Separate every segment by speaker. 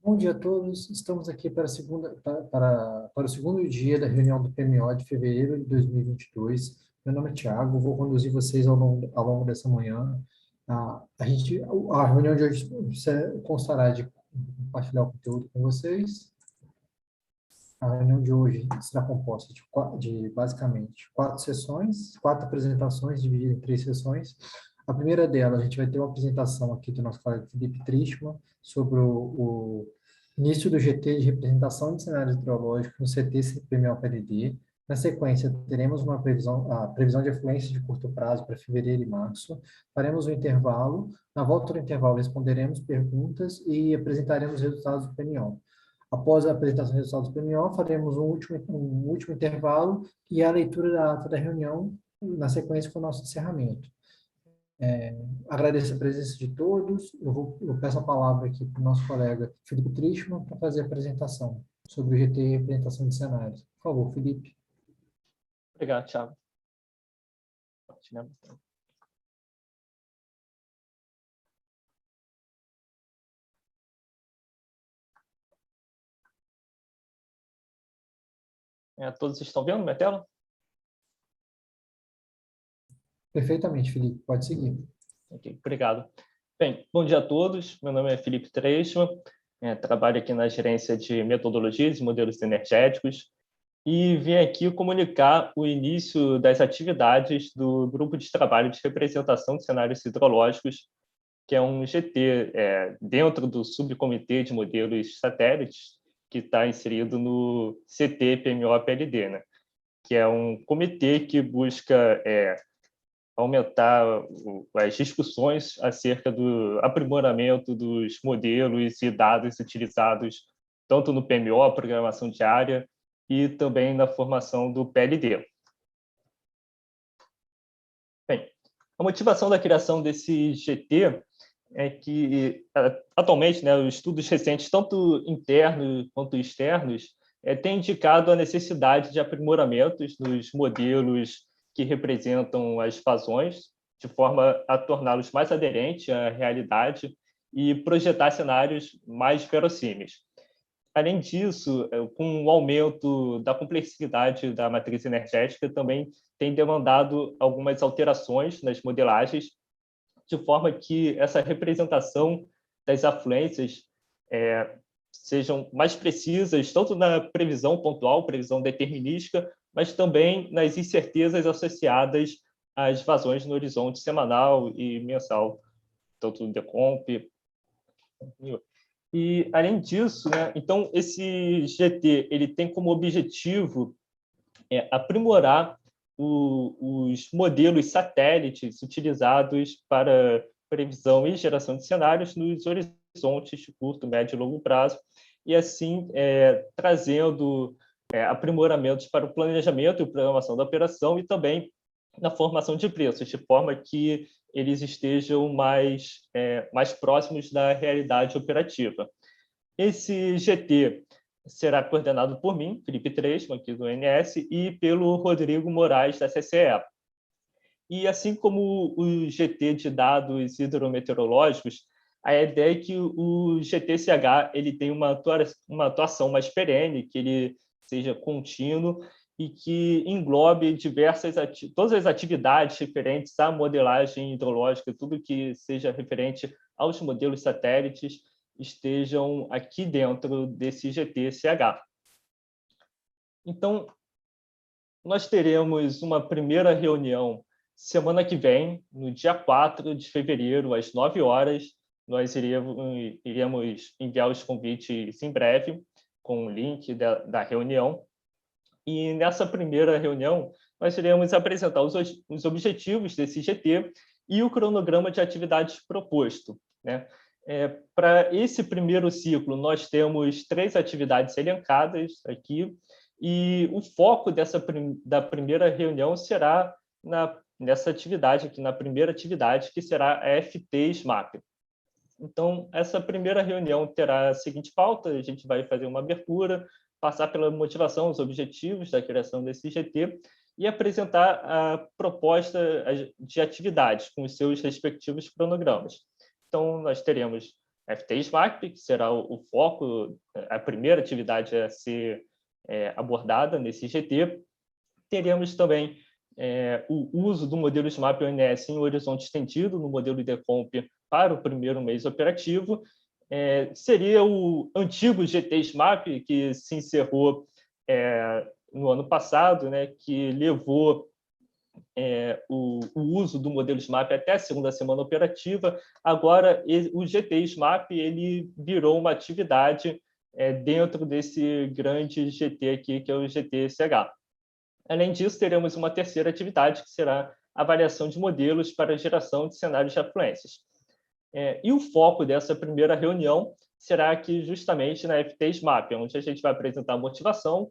Speaker 1: Bom dia a todos. Estamos aqui para o segundo dia da reunião do PMO de fevereiro de 2022. Meu nome é Thiago, vou conduzir vocês ao longo dessa manhã. A reunião de hoje constará de compartilhar o conteúdo com vocês. A reunião de hoje será composta de basicamente 4 sessões, 4 apresentações divididas em 3 sessões. A primeira delas, a gente vai ter uma apresentação aqui do nosso colega Felipe Tristman sobre o início do GT de representação de cenários hidrológicos no CT PMO-PDD. Na sequência, teremos a previsão de afluência de curto prazo para fevereiro e março. Faremos um intervalo. Na volta do intervalo, responderemos perguntas e apresentaremos os resultados do PMO. Após a apresentação dos resultados do PMO, faremos um último intervalo e a leitura da ata da reunião, na sequência com o nosso encerramento. Agradeço a presença de todos. Eu peço a palavra aqui para o nosso colega Felipe Tristman para fazer a apresentação sobre o GT e representação de cenários. Por favor, Felipe.
Speaker 2: Obrigado, Thiago. Todos estão vendo minha tela?
Speaker 1: Perfeitamente, Felipe. Pode seguir.
Speaker 2: Ok, obrigado. Bem, bom dia a todos. Meu nome é Felipe Tristman. Trabalho aqui na gerência de metodologias e modelos energéticos e vim aqui comunicar o início das atividades do Grupo de Trabalho de Representação de Cenários Hidrológicos, que é um GT dentro do Subcomitê de Modelos Satélites, que está inserido no CT PMO-PLD, né? Que é um comitê que busca aumentar as discussões acerca do aprimoramento dos modelos e dados utilizados tanto no PMO, programação diária, e também na formação do PLD. Bem, a motivação da criação desse GT é que, atualmente, né, os estudos recentes, tanto internos quanto externos, têm indicado a necessidade de aprimoramentos nos modelos que representam as vazões, de forma a torná-los mais aderentes à realidade e projetar cenários mais verossímeis. Além disso, com o aumento da complexidade da matriz energética, também tem demandado algumas alterações nas modelagens, de forma que essa representação das afluências sejam mais precisas, tanto na previsão pontual, previsão determinística, mas também nas incertezas associadas às vazões no horizonte semanal e mensal, tanto no decomp. E, além disso, né, então, esse GT ele tem como objetivo aprimorar os modelos satélites utilizados para previsão e geração de cenários nos horizontes de curto, médio e longo prazo, e assim trazendo aprimoramentos para o planejamento e programação da operação e também na formação de preços, de forma que eles estejam mais próximos da realidade operativa. Esse GT será coordenado por mim, Felipe Tristman, aqui do ONS, e pelo Rodrigo Moraes, da CCE. E assim como o GT de dados hidrometeorológicos, a ideia é que o GTCH ele tem uma atuação mais perene, que ele seja contínuo e que englobe todas as atividades referentes à modelagem hidrológica, tudo que seja referente aos modelos satélites, estejam aqui dentro desse GTCH. Então, nós teremos uma primeira reunião semana que vem, no dia 4 de fevereiro, às 9 horas. Nós iremos enviar os convites em breve, com o link da reunião. E nessa primeira reunião, nós iremos apresentar os objetivos desse GT e o cronograma de atividades proposto, né? Para esse primeiro ciclo, nós temos 3 atividades elencadas aqui, e o foco da primeira reunião será nessa atividade aqui, na primeira atividade, que será a FT SMAP. Então, essa primeira reunião terá a seguinte pauta: a gente vai fazer uma abertura, passar pela motivação, os objetivos da criação desse GT e apresentar a proposta de atividades com os seus respectivos cronogramas. Então, nós teremos FT-SMAP, que será o foco, a primeira atividade a ser abordada nesse GT. Teremos também o uso do modelo SMAP ONS em horizonte estendido, no modelo IDECOMP, para o primeiro mês operativo. Seria o antigo GT SMAP, que se encerrou no ano passado, né, que levou o uso do modelo SMAP até a segunda semana operativa. Agora, o GT SMAP ele virou uma atividade dentro desse grande GT aqui, que é o GT-SH. Além disso, teremos uma terceira atividade, que será a avaliação de modelos para a geração de cenários de afluências. E o foco dessa primeira reunião será aqui justamente na FT-SMAP, onde a gente vai apresentar a motivação,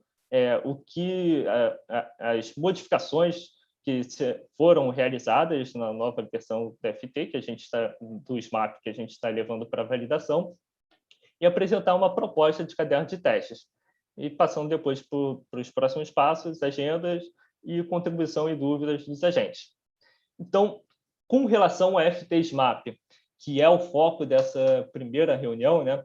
Speaker 2: as modificações que foram realizadas na nova versão da FT, do SMAP, que a gente está levando para validação, e apresentar uma proposta de caderno de testes. E passando depois para os próximos passos, agendas e contribuição e dúvidas dos agentes. Então, com relação à FT-SMAP, que é o foco dessa primeira reunião, né?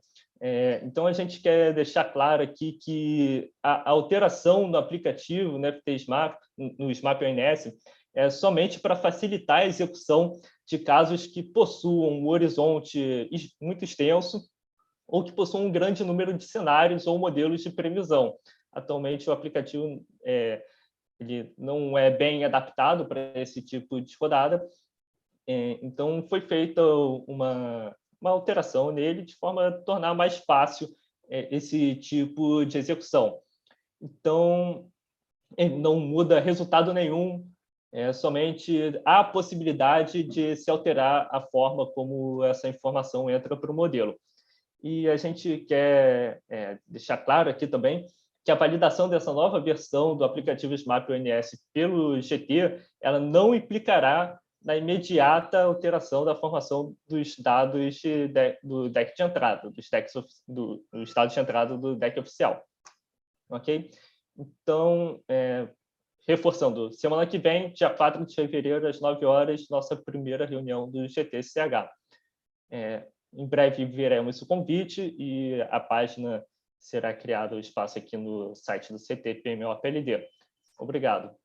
Speaker 2: Então, a gente quer deixar claro aqui que a alteração no aplicativo, no FT-SMAP, no SMAP ONS, é somente para facilitar a execução de casos que possuam um horizonte muito extenso ou que possuam um grande número de cenários ou modelos de previsão. Atualmente, o aplicativo ele não é bem adaptado para esse tipo de rodada, então foi feita uma alteração nele de forma a tornar mais fácil esse tipo de execução. Então, ele não muda resultado nenhum, somente a possibilidade de se alterar a forma como essa informação entra para o modelo. E a gente quer deixar claro aqui também que a validação dessa nova versão do aplicativo SMAP ONS pelo GT, ela não implicará na imediata alteração da formação dos dados do deck de entrada, dos dados de entrada do deck oficial. Ok? Então, reforçando, semana que vem, dia 4 de fevereiro, às 9 horas, nossa primeira reunião do GT-SH. Em breve veremos o convite e a página será criado o espaço aqui no site do CT-PMO-PLD. Obrigado.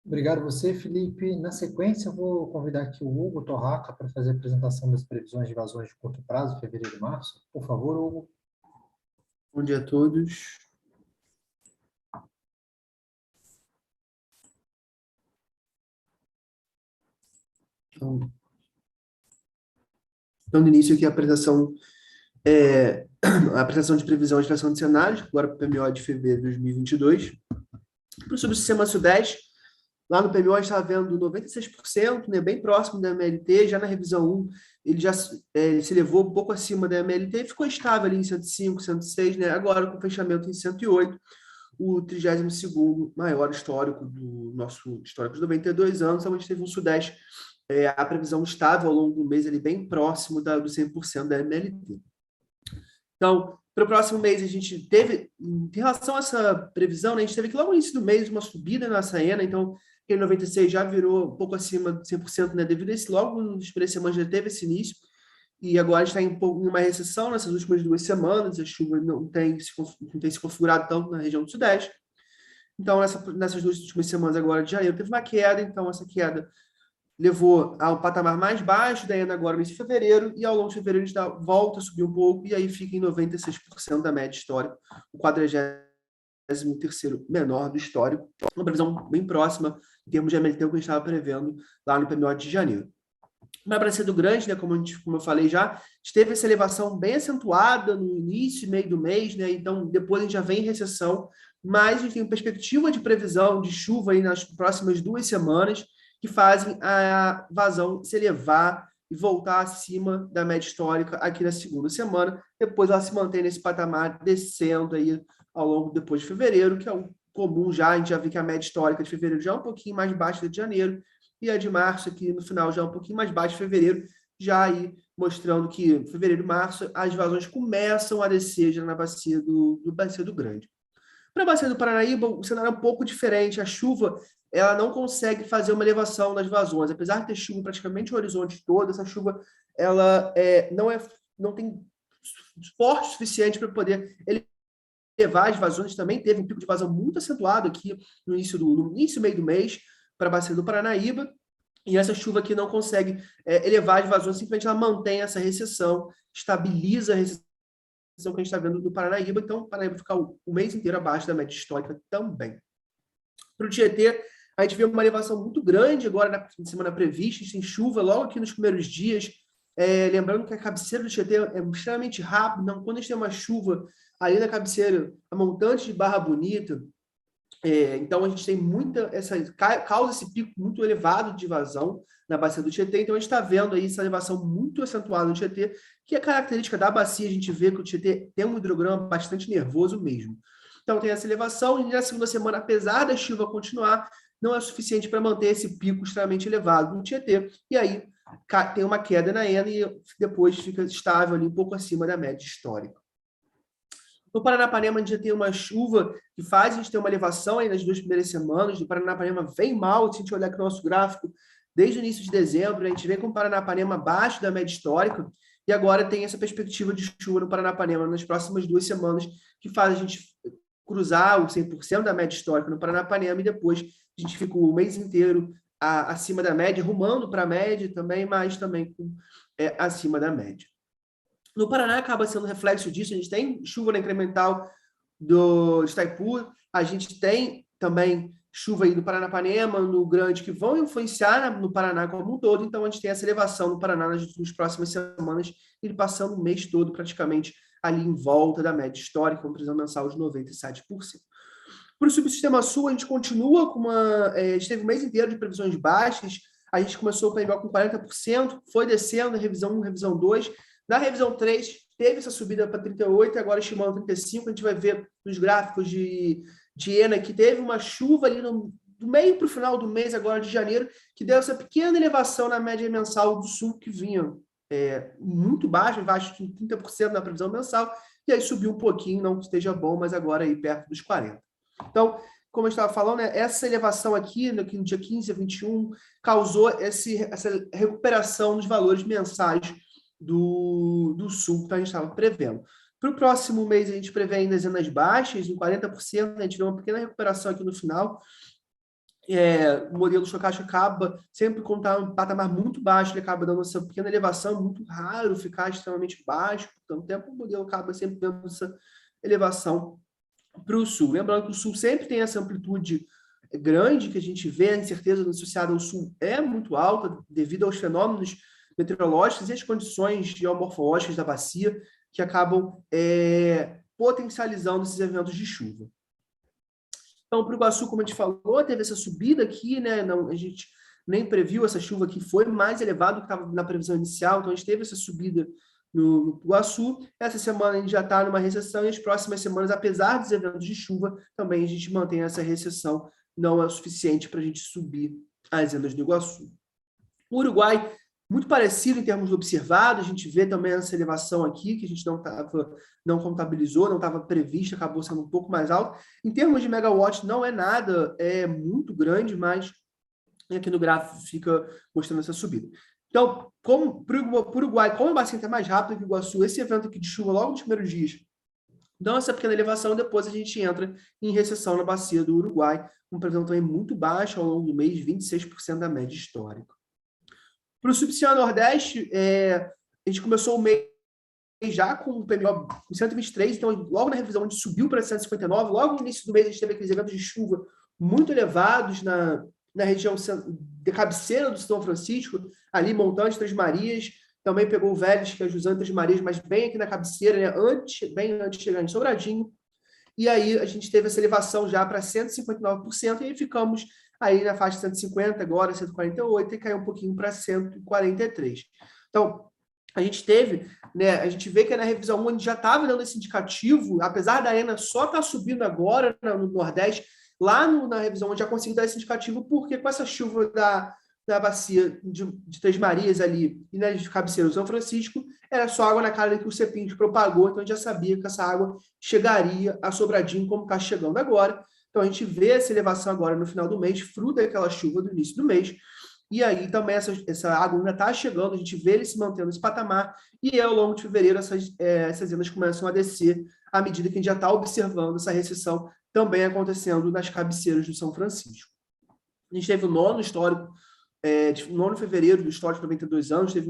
Speaker 1: Obrigado a você, Felipe. Na sequência, eu vou convidar aqui o Hugo Torraca para fazer a apresentação das previsões de vazões de curto prazo, fevereiro e março. Por favor, Hugo.
Speaker 3: Bom dia a todos. Então, no início aqui a apresentação de previsão de inflação de cenários, agora para o PMO de fevereiro de 2022. Sobre o sistema Sudeste, lá no PMO a gente está vendo 96%, né, bem próximo da MLT. Já na revisão 1, ele já se levou um pouco acima da MLT e ficou estável ali em 105, 106, né, agora com fechamento em 108, o 32º maior histórico do nosso histórico de 92 anos, onde teve um Sudeste, a previsão estável ao longo do mês, ali, bem próximo do 100% da MLT. Então, para o próximo mês, a gente teve, em relação a essa previsão, né, a gente teve que logo no início do mês uma subida na Saena, então, aquele 96 já virou um pouco acima de 100%, né, devido a esse, logo nas primeiras semanas já teve esse início, e agora a gente está em uma recessão nessas últimas 2 semanas, a chuva não tem se configurado tanto na região do Sudeste. Então, nessas 2 últimas semanas agora de janeiro, teve uma queda, então essa queda levou ao patamar mais baixo, daí agora no fevereiro, e ao longo de fevereiro a gente volta a subir um pouco, e aí fica em 96% da média histórica, o 43º menor do histórico, uma previsão bem próxima em termos de MLT que a gente estava prevendo lá no PMO de janeiro. Na Aparecida do Grande, né, como eu falei já, a gente teve essa elevação bem acentuada no início e meio do mês, né, então depois a gente já vem em recessão, mas a gente tem uma perspectiva de previsão de chuva aí nas próximas 2 semanas, que fazem a vazão se elevar e voltar acima da média histórica aqui na segunda semana. Depois ela se mantém nesse patamar, descendo aí ao longo depois de fevereiro, que é o comum já. A gente já viu que a média histórica de fevereiro já é um pouquinho mais baixa de janeiro, e a de março aqui no final já é um pouquinho mais baixa de fevereiro, já aí mostrando que fevereiro e março as vazões começam a descer já na bacia do Grande. Para a bacia do Paranaíba, o cenário é um pouco diferente. A chuva ela não consegue fazer uma elevação das vazões. Apesar de ter chuva praticamente o horizonte todo, essa chuva ela não tem forte o suficiente para poder elevar as vazões. Também teve um pico de vazão muito acentuado aqui no início meio do mês, para a bacia do Paranaíba, e essa chuva aqui não consegue elevar as vazões, simplesmente ela mantém essa recessão, estabiliza a recessão que a gente está vendo no Paranaíba, então o Paranaíba fica o mês inteiro abaixo da média histórica também. Para o Tietê, a gente vê uma elevação muito grande agora na semana prevista, a gente tem chuva logo aqui nos primeiros dias, lembrando que a cabeceira do Tietê é extremamente rápida, então quando a gente tem uma chuva ali na cabeceira, a montante de Barra Bonita, então a gente tem causa esse pico muito elevado de vazão na bacia do Tietê, então a gente está vendo aí essa elevação muito acentuada no Tietê, que é característica da bacia, a gente vê que o Tietê tem um hidrograma bastante nervoso mesmo. Então tem essa elevação, e na segunda semana, apesar da chuva continuar, não é suficiente para manter esse pico extremamente elevado no Tietê, e aí tem uma queda na ENA e depois fica estável ali um pouco acima da média histórica. No Paranapanema, a gente já tem uma chuva que faz a gente ter uma elevação aí nas 2 primeiras semanas. O Paranapanema vem mal, se a gente olhar aqui no nosso gráfico, desde o início de dezembro, a gente vem com o Paranapanema abaixo da média histórica, e agora tem essa perspectiva de chuva no Paranapanema nas próximas 2 semanas, que faz a gente cruzar o 100% da média histórica no Paranapanema, e depois a gente fica o mês inteiro acima da média, rumando para a média também, mas também acima da média. No Paraná acaba sendo reflexo disso, a gente tem chuva na incremental do Itaipu, a gente tem também chuva aí no Paranapanema, no Grande, que vão influenciar no Paraná como um todo, então a gente tem essa elevação no Paraná nas próximas semanas, ele passando o mês todo praticamente ali em volta da média histórica, com previsão mensal de 97%. Para o subsistema sul, a gente continua com a gente teve o mês inteiro de previsões baixas, a gente começou o PMO com 40%, foi descendo, revisão 1, revisão 2, na revisão 3, teve essa subida para 38%, agora estimando 35%. A gente vai ver nos gráficos de ENA que teve uma chuva ali do meio para o final do mês, agora de janeiro, que deu essa pequena elevação na média mensal do sul, que vinha muito baixo de 30% na previsão mensal, e aí subiu um pouquinho, não que esteja bom, mas agora aí perto dos 40%. Então, como eu estava falando, essa elevação aqui, no dia 15 a 21, causou essa recuperação dos valores mensais do sul que a gente estava prevendo. Para o próximo mês, a gente prevê ainda dezenas baixas, em 40%, a gente vê uma pequena recuperação aqui no final. O modelo Shokasha acaba, sempre quando está um patamar muito baixo, ele acaba dando essa pequena elevação, muito raro ficar extremamente baixo, por tanto tempo o modelo acaba sempre dando essa elevação para o sul. Lembrando que o sul sempre tem essa amplitude grande que a gente vê, a incerteza associada ao sul é muito alta, devido aos fenômenos meteorológicas e as condições geomorfológicas da bacia que acabam potencializando esses eventos de chuva. Então, para o Iguaçu, como a gente falou, teve essa subida aqui, né? Não, a gente nem previu essa chuva que foi mais elevada do que estava na previsão inicial, então a gente teve essa subida no Iguaçu. Essa semana a gente já está numa recessão e as próximas semanas, apesar dos eventos de chuva, também a gente mantém essa recessão, não é o suficiente para a gente subir as endas do Iguaçu. O Uruguai, muito parecido em termos de observado, a gente vê também essa elevação aqui, que a gente não contabilizou, não estava prevista, acabou sendo um pouco mais alto. Em termos de megawatt, não é nada, é muito grande, mas aqui no gráfico fica mostrando essa subida. Então, para o Uruguai, como a bacia está mais rápida que o Iguaçu, esse evento aqui de chuva logo nos primeiros dias, dá essa pequena elevação, depois a gente entra em recessão na bacia do Uruguai, com previsão também muito baixa ao longo do mês, 26% da média histórica. Para o subsistema Nordeste, a gente começou o mês já com o PMO com 123, então logo na revisão a gente subiu para 159, logo no início do mês a gente teve aqueles eventos de chuva muito elevados na região de cabeceira do São Francisco, ali Montante, Três Marias, também pegou o Vélez, que é Jusante Três Marias, mas bem aqui na cabeceira, né, bem antes de chegar em Sobradinho, e aí a gente teve essa elevação já para 159%, e aí ficamos aí na faixa de 150, agora 148, e caiu um pouquinho para 143. Então, a gente teve, né, a gente vê que na revisão 1 a gente já estava dando esse indicativo, apesar da ENA só estar subindo agora no Nordeste, lá na revisão 1 já conseguiu dar esse indicativo, porque com essa chuva da bacia de Três Marias ali e na cabeceira do São Francisco, era só água na cara que o CEPING propagou, então a gente já sabia que essa água chegaria a Sobradinho, como está chegando agora. Então, a gente vê essa elevação agora no final do mês, fruto daquela chuva do início do mês, e aí também essa água ainda está chegando, a gente vê ele se mantendo nesse patamar, e ao longo de fevereiro essas ondas começam a descer, à medida que a gente já está observando essa recessão também acontecendo nas cabeceiras do São Francisco. A gente teve o nono histórico, nono de fevereiro do histórico de 92 anos, teve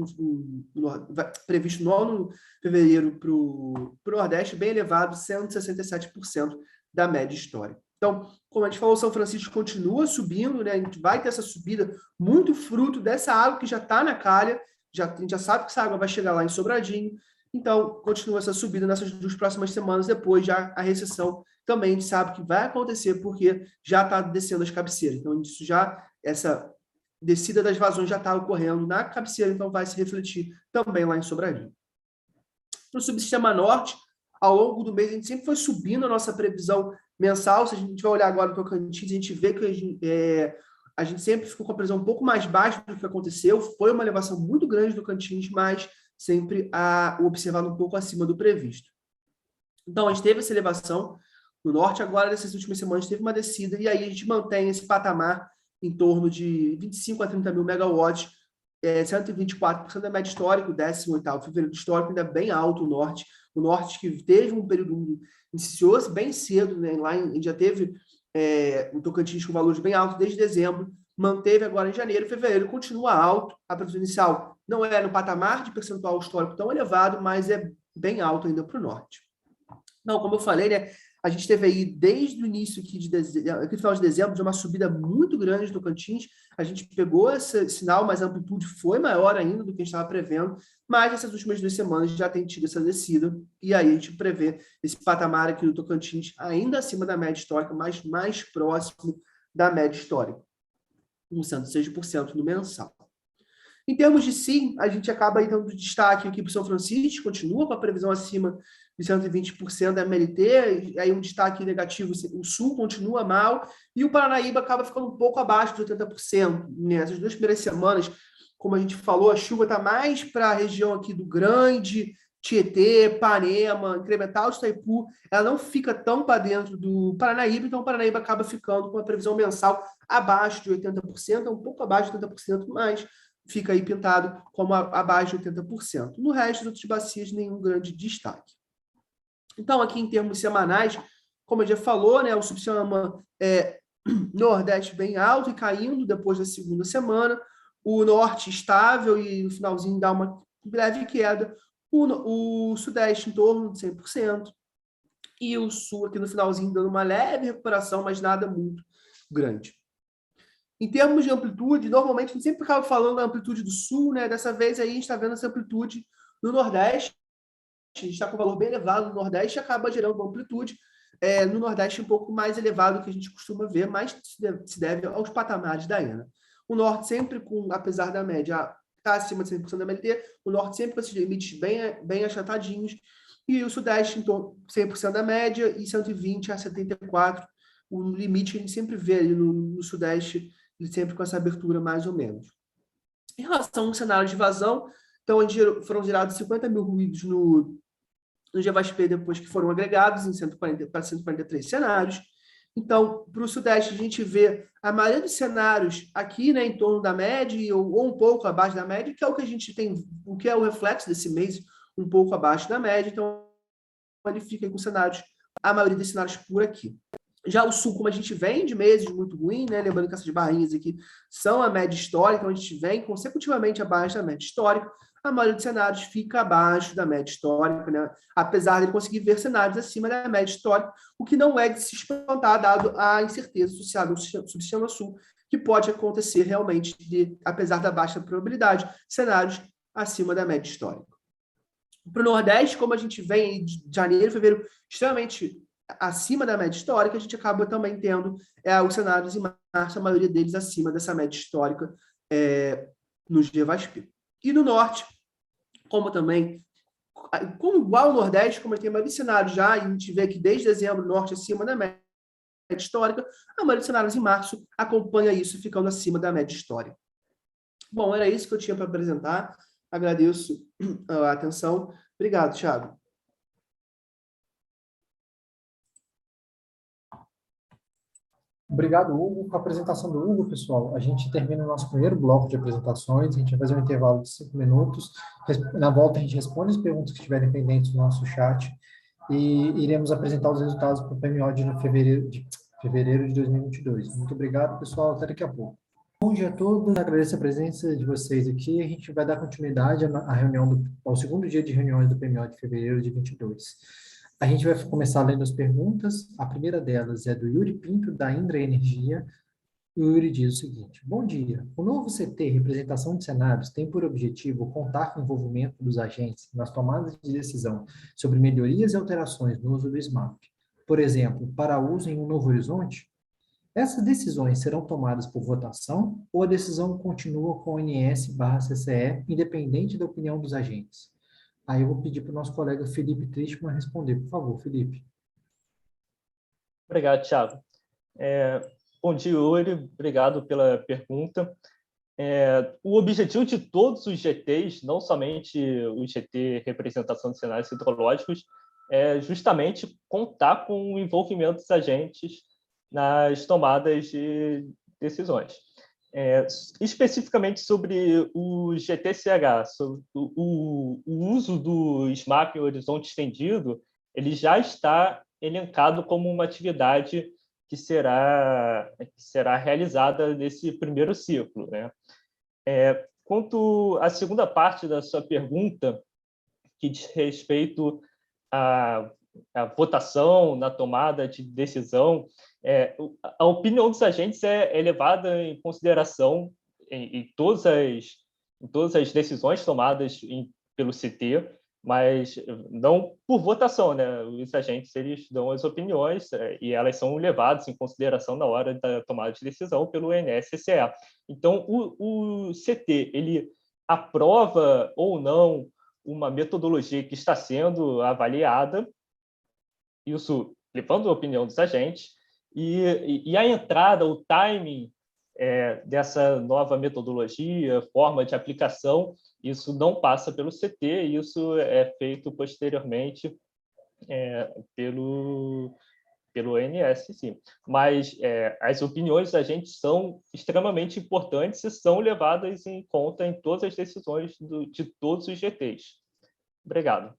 Speaker 3: previsto nono de fevereiro para o Nordeste, bem elevado, 167% da média histórica. Então, como a gente falou, São Francisco continua subindo, né? A gente vai ter essa subida muito fruto dessa água que já está na calha, a gente já sabe que essa água vai chegar lá em Sobradinho, então continua essa subida nessas 2 próximas semanas, depois já a recessão também a gente sabe que vai acontecer, porque já está descendo as cabeceiras, então isso essa descida das vazões já está ocorrendo na cabeceira, então vai se refletir também lá em Sobradinho. No subsistema norte, ao longo do mês, a gente sempre foi subindo a nossa previsão mensal. Se a gente vai olhar agora no Tocantins, a gente vê que a gente sempre ficou com a previsão um pouco mais baixa do que aconteceu. Foi uma elevação muito grande do Tocantins, mas sempre observado um pouco acima do previsto. Então, a gente teve essa elevação no norte, agora, nessas últimas semanas, teve uma descida, e aí a gente mantém esse patamar em torno de 25 a 30 mil megawatts, 124% da média histórica, o 18º fevereiro histórico, ainda bem alto o norte que teve um período, iniciou-se bem cedo, né? Lá a gente já teve o Tocantins com valores bem altos desde dezembro, manteve agora em janeiro, fevereiro continua alto, a previsão inicial não é no patamar de percentual histórico tão elevado, mas é bem alto ainda para o norte. Não, como eu falei, né? A gente teve aí, desde o início aqui aqui no final de dezembro, de uma subida muito grande do Tocantins. A gente pegou esse sinal, mas a amplitude foi maior ainda do que a gente estava prevendo. Mas essas últimas 2 semanas já tem tido essa descida. E aí a gente prevê esse patamar aqui do Tocantins ainda acima da média histórica, mas mais próximo da média histórica, com 106% no mensal. Em termos de SIM, a gente acaba aí dando destaque aqui para o São Francisco, continua com a previsão acima de 120% da MLT, aí um destaque negativo, o Sul continua mal, e o Paranaíba acaba ficando um pouco abaixo de 80%. Nessas 2 primeiras semanas, como a gente falou, a chuva está mais para a região aqui do Grande, Tietê, Panema, Incremental de Itaipu, ela não fica tão para dentro do Paranaíba, então o Paranaíba acaba ficando com a previsão mensal abaixo de 80%, um pouco abaixo de 80%, mas fica aí pintado como abaixo de 80%. No resto das outras bacias, nenhum grande destaque. Então, aqui em termos semanais, como a gente já falou, né, o subsistema Nordeste bem alto e caindo depois da segunda semana, o Norte estável e no finalzinho dá uma breve queda, o Sudeste em torno de 100%, e o Sul aqui no finalzinho dando uma leve recuperação, mas nada muito grande. Em termos de amplitude, normalmente a gente sempre acaba falando da amplitude do Sul, né? Dessa vez aí a gente está vendo essa amplitude no Nordeste. A gente está com um valor bem elevado no Nordeste e acaba gerando uma amplitude no Nordeste um pouco mais elevado do que a gente costuma ver, mas se deve aos patamares da ENA. O Norte sempre, apesar da média, está acima de 100% da MLT, o Norte sempre com esses limites bem achatadinhos, e o Sudeste em torno de 100% da média e 120 a 74%. O limite que a gente sempre vê ali no Sudeste, ele sempre com essa abertura mais ou menos. Em relação ao cenário de vazão, então foram gerados 50 mil ruídos no GVASP depois que foram agregados para 143 cenários. Então, para o Sudeste, a gente vê a maioria dos cenários aqui, né, em torno da média ou um pouco abaixo da média, que é o que a gente tem, o que é o reflexo desse mês, um pouco abaixo da média. Então, ele fica com cenários, a maioria dos cenários por aqui. Já o Sul, como a gente vem de meses muito ruim, né? Lembrando que essas barrinhas aqui são a média histórica, então a gente vem consecutivamente abaixo da média histórica, a maioria dos cenários fica abaixo da média histórica, né? Apesar de ele conseguir ver cenários acima da média histórica, o que não é de se espantar, dado a incerteza associada ao subsistema Sul, que pode acontecer realmente, apesar da baixa probabilidade, cenários acima da média histórica. Para o Nordeste, como a gente vem de janeiro, fevereiro, extremamente acima da média histórica, a gente acaba também tendo os cenários em março, a maioria deles acima dessa média histórica no GVASP. E no Norte, como igual ao Nordeste, como a gente tem mais cenários já, e a gente vê que desde dezembro o Norte acima da média histórica, a maioria dos cenários em março acompanha isso, ficando acima da média histórica. Bom, era isso que eu tinha para apresentar. Agradeço a atenção. Obrigado, Thiago.
Speaker 1: Obrigado, Hugo. Com a apresentação do Hugo, pessoal, a gente termina o nosso primeiro bloco de apresentações. A gente vai fazer um intervalo de 5 minutos. Na volta, a gente responde as perguntas que estiverem pendentes no nosso chat e iremos apresentar os resultados para o PMO de fevereiro de 2022. Muito obrigado, pessoal. Até daqui a pouco. Bom dia a todos. Agradeço a presença de vocês aqui. A gente vai dar continuidade à reunião ao segundo dia de reuniões do PMO de fevereiro de 22. A gente vai começar lendo as perguntas. A primeira delas é do Yuri Pinto, da Indra Energia. E o Yuri diz o seguinte: Bom dia. O novo CT, Representação de Cenários, tem por objetivo contar com o envolvimento dos agentes nas tomadas de decisão sobre melhorias e alterações no uso do SMAP. Por exemplo, para uso em um Novo Horizonte? Essas decisões serão tomadas por votação ou a decisão continua com o ONS/CCE, independente da opinião dos agentes? Aí eu vou pedir para o nosso colega Felipe Tristman responder. Por favor, Felipe.
Speaker 2: Obrigado, Thiago. Bom dia, Yuri. Obrigado pela pergunta. O objetivo de todos os GTs, não somente o GT Representação de Cenários Hidrológicos, é justamente contar com o envolvimento dos agentes nas tomadas de decisões. Especificamente sobre o GTCH, sobre o uso do SMAP em horizonte estendido, ele já está elencado como uma atividade que será realizada nesse primeiro ciclo, né? Quanto à segunda parte da sua pergunta, que diz respeito à votação na tomada de decisão, a opinião dos agentes é levada em consideração em todas as decisões tomadas pelo CT, mas não por votação, né? Os agentes eles dão as opiniões e elas são levadas em consideração na hora da tomada de decisão pelo NSCE. Então, o CT ele aprova ou não uma metodologia que está sendo avaliada, isso levando a opinião dos agentes, e a entrada, o timing dessa nova metodologia, forma de aplicação, isso não passa pelo CT, isso é feito posteriormente pelo ONS, sim. Mas as opiniões da gente são extremamente importantes e são levadas em conta em todas as decisões de todos os GTs. Obrigado.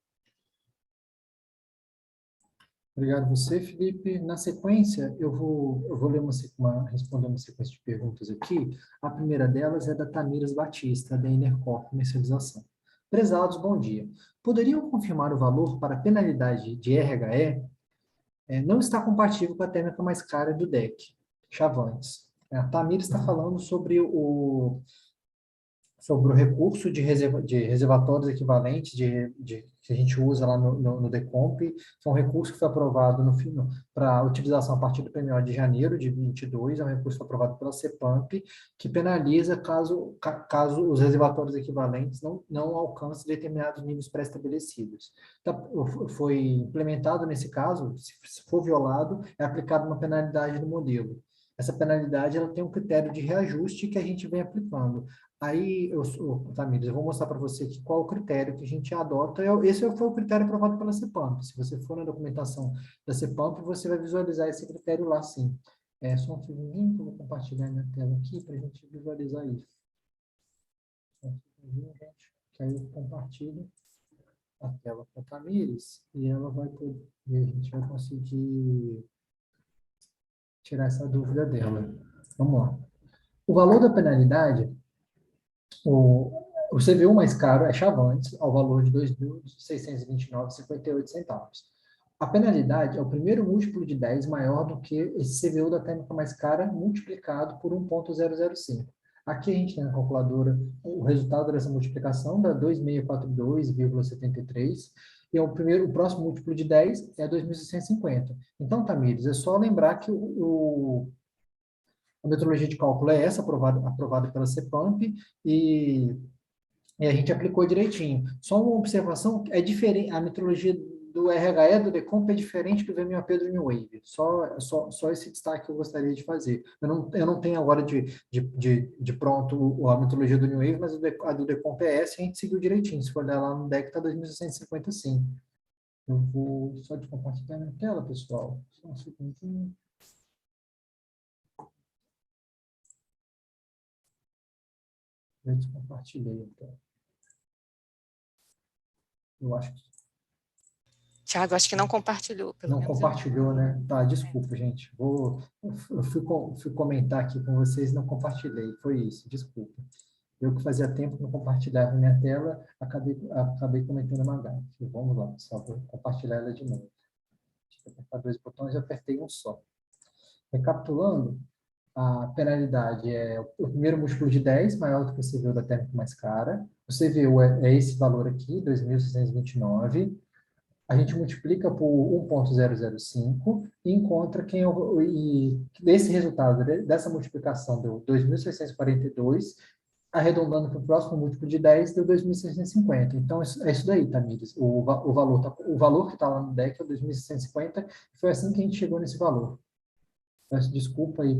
Speaker 1: Obrigado você, Felipe. Na sequência, eu vou ler responder uma sequência de perguntas aqui. A primeira delas é da Tamires Batista, da Enercop Comercialização. Prezados, bom dia. Poderiam confirmar o valor para a penalidade de RHE? Não está compatível com a térmica mais cara do DEC, Chavantes. A Tamires está falando sobre o recurso de reservatórios equivalentes que a gente usa lá no Decomp. Foi um recurso que foi aprovado para utilização a partir do PMO de janeiro de 22, é um recurso aprovado pela CEPAMP, que penaliza caso os reservatórios equivalentes não alcancem determinados níveis pré-estabelecidos. Então, foi implementado nesse caso, se for violado, é aplicada uma penalidade no modelo. Essa penalidade ela tem um critério de reajuste que a gente vem aplicando. Aí, Tamires, eu vou mostrar para você aqui qual o critério que a gente adota. Esse foi o critério aprovado pela CEPAMP. Se você for na documentação da CEPAMP, você vai visualizar esse critério lá, sim. Só um segundinho que eu vou compartilhar minha tela aqui para a gente visualizar isso. Só um segundinho, gente, que aí eu compartilho a tela para a Tamires e ela vai poder, e a gente vai conseguir tirar essa dúvida dela. Vamos lá. O valor da penalidade, o CVU mais caro é Chavantes, ao valor de R$ 2.629,58. A penalidade é o primeiro múltiplo de 10 maior do que esse CVU da térmica mais cara multiplicado por 1,005. Aqui a gente tem na calculadora o resultado dessa multiplicação dá 2.642,73 e o próximo múltiplo de 10 é 2.650. Então, Tamires, é só lembrar que a metodologia de cálculo é essa, aprovada pela CEPAMP, e a gente aplicou direitinho. Só uma observação, é diferente, a metodologia do RHE, do Decomp, é diferente do VMAP do Newwave. Só esse destaque que eu gostaria de fazer. Eu não tenho agora de pronto a metodologia do Newwave, mas a do Decomp é essa, e a gente seguiu direitinho. Se for olhar lá no deck, está 2.650 sim. Eu vou só de compartilhar minha tela, pessoal. Só um segundinho. Eu descompartilhei, então. Eu acho que
Speaker 4: Tiago, acho que não compartilhou, pelo
Speaker 1: não
Speaker 4: menos.
Speaker 1: compartilhou, né? Tá, desculpa, gente. Eu fui comentar aqui com vocês e não compartilhei. Foi isso, desculpa. Eu que fazia tempo que não compartilhava minha tela, acabei cometendo uma gafe. Vamos lá, só vou compartilhar ela de novo. Deixa eu apertar 2 botões e apertei um só. Recapitulando, a penalidade é o primeiro múltiplo de 10, maior do que o CVU da térmica mais cara. O CVU é esse valor aqui, 2.629. A gente multiplica por 1,005 e encontra quem é e desse resultado, dessa multiplicação, deu 2.642, arredondando para o próximo múltiplo de 10, deu 2.650. Então, é isso daí, Tamires. O valor que está lá no deck é 2.650, foi assim que a gente chegou nesse valor. Peço desculpa aí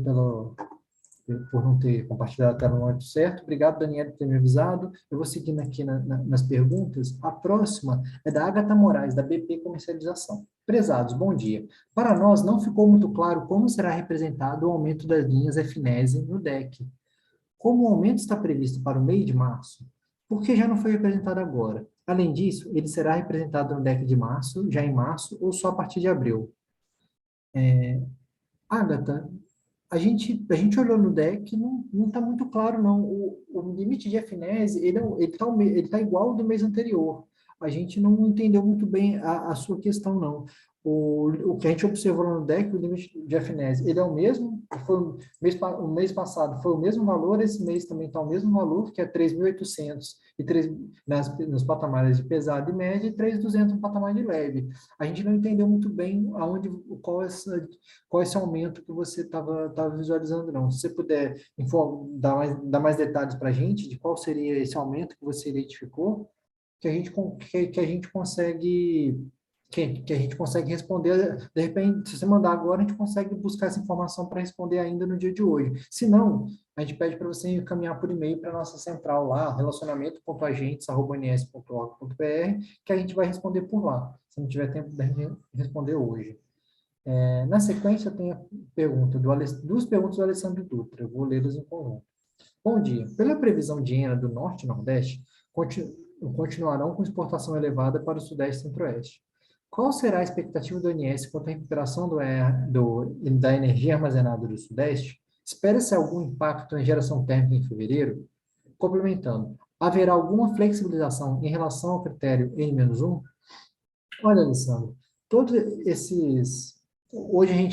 Speaker 1: por não ter compartilhado a tela no momento certo. Obrigado, Daniel, por ter me avisado. Eu vou seguindo aqui nas perguntas. A próxima é da Agatha Moraes, da BP Comercialização. Prezados, bom dia. Para nós, não ficou muito claro como será representado o aumento das linhas FNESE no DEC. Como o aumento está previsto para o mês de março, por que já não foi representado agora? Além disso, ele será representado no DEC de março, já em março, ou só a partir de abril? Agatha, a gente olhou no deck, não está muito claro, não. O limite de FNES, ele tá igual ao do mês anterior. A gente não entendeu muito bem a sua questão, não. O que a gente observou no deck, o limite de FNES, ele é o mesmo, o mês passado foi o mesmo valor, esse mês também está o mesmo valor, que é 3.800, nos patamares de pesado e média, e 3.200 no patamar de leve. A gente não entendeu muito bem qual esse aumento que você estava visualizando, não. Se você puder dar mais detalhes para a gente de qual seria esse aumento que você identificou, que a gente consegue responder. De repente, se você mandar agora, a gente consegue buscar essa informação para responder ainda no dia de hoje. Se não, a gente pede para você encaminhar por e-mail para a nossa central lá, relacionamento.agentes@ns.org.br, que a gente vai responder por lá, se não tiver tempo de responder hoje. Na sequência, eu tenho duas perguntas do Alessandro Dutra. Eu vou lê-las em conjunto. Bom dia. Pela previsão de ENA do Norte e Nordeste, continuarão com exportação elevada para o Sudeste e Centro-Oeste. Qual será a expectativa do ONS quanto à recuperação da energia armazenada do Sudeste? Espera-se algum impacto na geração térmica em fevereiro? Complementando, haverá alguma flexibilização em relação ao critério N-1? Olha, Alessandro, todos esses... Hoje em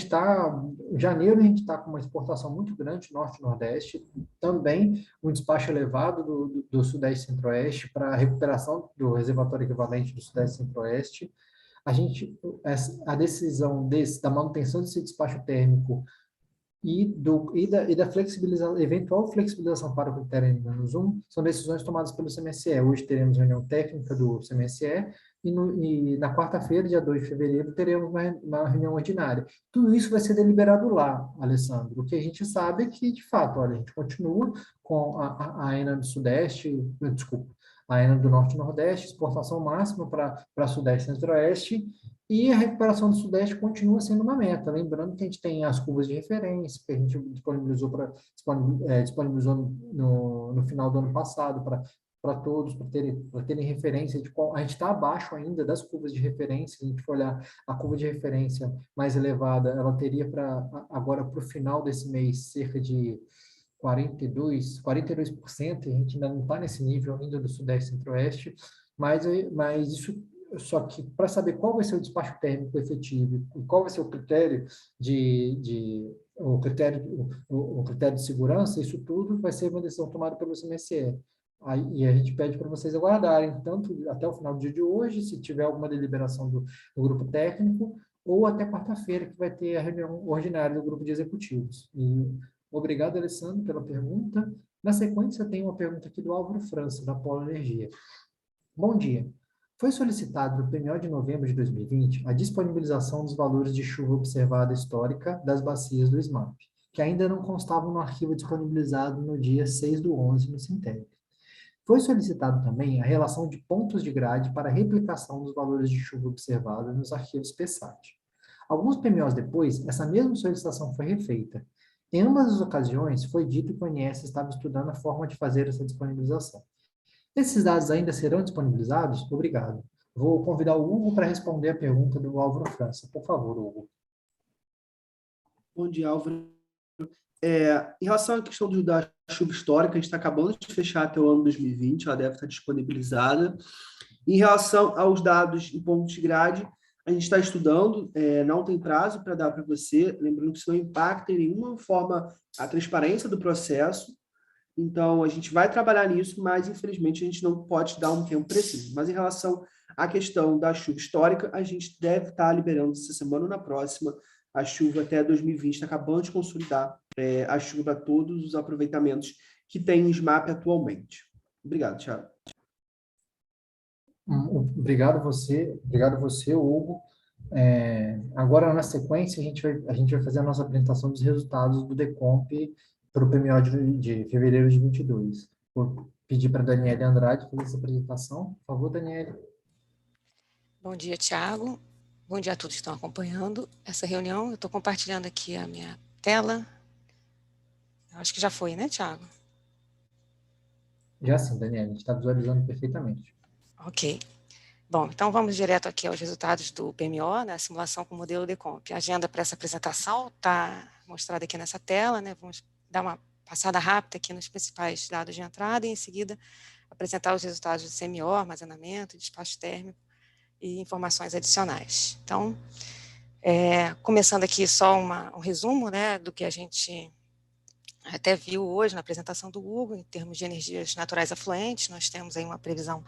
Speaker 1: janeiro a gente está com uma exportação muito grande do Norte e Nordeste, também um despacho elevado do Sudeste e Centro-Oeste para a recuperação do reservatório equivalente do Sudeste e Centro-Oeste. A decisão da manutenção desse despacho térmico e da eventual flexibilização para o critério N-1 são decisões tomadas pelo CMSE. Hoje teremos reunião técnica do CMSE e na quarta-feira, dia 2 de fevereiro, teremos uma reunião ordinária. Tudo isso vai ser deliberado lá, Alessandro. O que a gente sabe é que, de fato, olha, a gente continua com a ENA do Sudeste, desculpa, a ENA do Norte e Nordeste, exportação máxima para Sudeste e Centro-Oeste, e a recuperação do Sudeste continua sendo uma meta. Lembrando que a gente tem as curvas de referência, que a gente disponibilizou no final do ano passado para todos, para terem referência de qual... A gente está abaixo ainda das curvas de referência. Se a gente for olhar a curva de referência mais elevada, ela teria agora para o final desse mês cerca de 42%, a gente ainda não está nesse nível ainda do Sudeste e Centro-Oeste, mas isso, só que para saber qual vai ser o despacho térmico efetivo e qual vai ser o critério o critério de segurança, isso tudo vai ser uma decisão tomada pelo CMSE. E a gente pede para vocês aguardarem, tanto até o final do dia de hoje, se tiver alguma deliberação do grupo técnico, ou até quarta-feira, que vai ter a reunião ordinária do grupo de executivos. E obrigado, Alessandro, pela pergunta. Na sequência, tem uma pergunta aqui do Álvaro França, da Polo Energia. Bom dia. Foi solicitado no PMO de novembro de 2020 a disponibilização dos valores de chuva observada histórica das bacias do SMAP, que ainda não constavam no arquivo disponibilizado no dia 6/11 no Sintec. Foi solicitado também a relação de pontos de grade para a replicação dos valores de chuva observada nos arquivos PSAT. Alguns PMOs depois, essa mesma solicitação foi refeita. Em ambas as ocasiões, foi dito que o ONS estava estudando a forma de fazer essa disponibilização. Esses dados ainda serão disponibilizados? Obrigado. Vou convidar o Hugo para responder a pergunta do Álvaro França. Por favor, Hugo.
Speaker 3: Bom dia, Álvaro. Em relação à questão da chuva histórica, a gente está acabando de fechar até o ano 2020, ela deve estar disponibilizada. Em relação aos dados em pontos de grade, a gente está estudando, não tem prazo para dar para você, lembrando que isso não impacta em nenhuma forma a transparência do processo, então a gente vai trabalhar nisso, mas infelizmente a gente não pode dar um tempo preciso. Mas em relação à questão da chuva histórica, a gente deve estar liberando essa semana ou na próxima a chuva até 2020, está acabando de consolidar a chuva para todos os aproveitamentos que tem o SMAP atualmente. Obrigado, Thiago.
Speaker 1: Obrigado você, Hugo. Agora, na sequência, a gente vai fazer a nossa apresentação dos resultados do Decomp para o PMO de fevereiro de 22. Vou pedir para a Daniele Andrade fazer essa apresentação. Por favor, Daniele.
Speaker 4: Bom dia, Thiago. Bom dia a todos que estão acompanhando essa reunião. Eu estou compartilhando aqui a minha tela. Eu acho que já foi, né, Thiago?
Speaker 1: Já sim, Daniele, a gente está visualizando perfeitamente.
Speaker 4: Ok. Bom, então vamos direto aqui aos resultados do PMO, né, a simulação com o modelo Decomp. A agenda para essa apresentação está mostrada aqui nessa tela, né? Vamos dar uma passada rápida aqui nos principais dados de entrada e, em seguida, apresentar os resultados do CMO, armazenamento, despacho térmico e informações adicionais. Então, começando aqui só um resumo, né, do que a gente até viu hoje na apresentação do Hugo, em termos de energias naturais afluentes. Nós temos aí uma previsão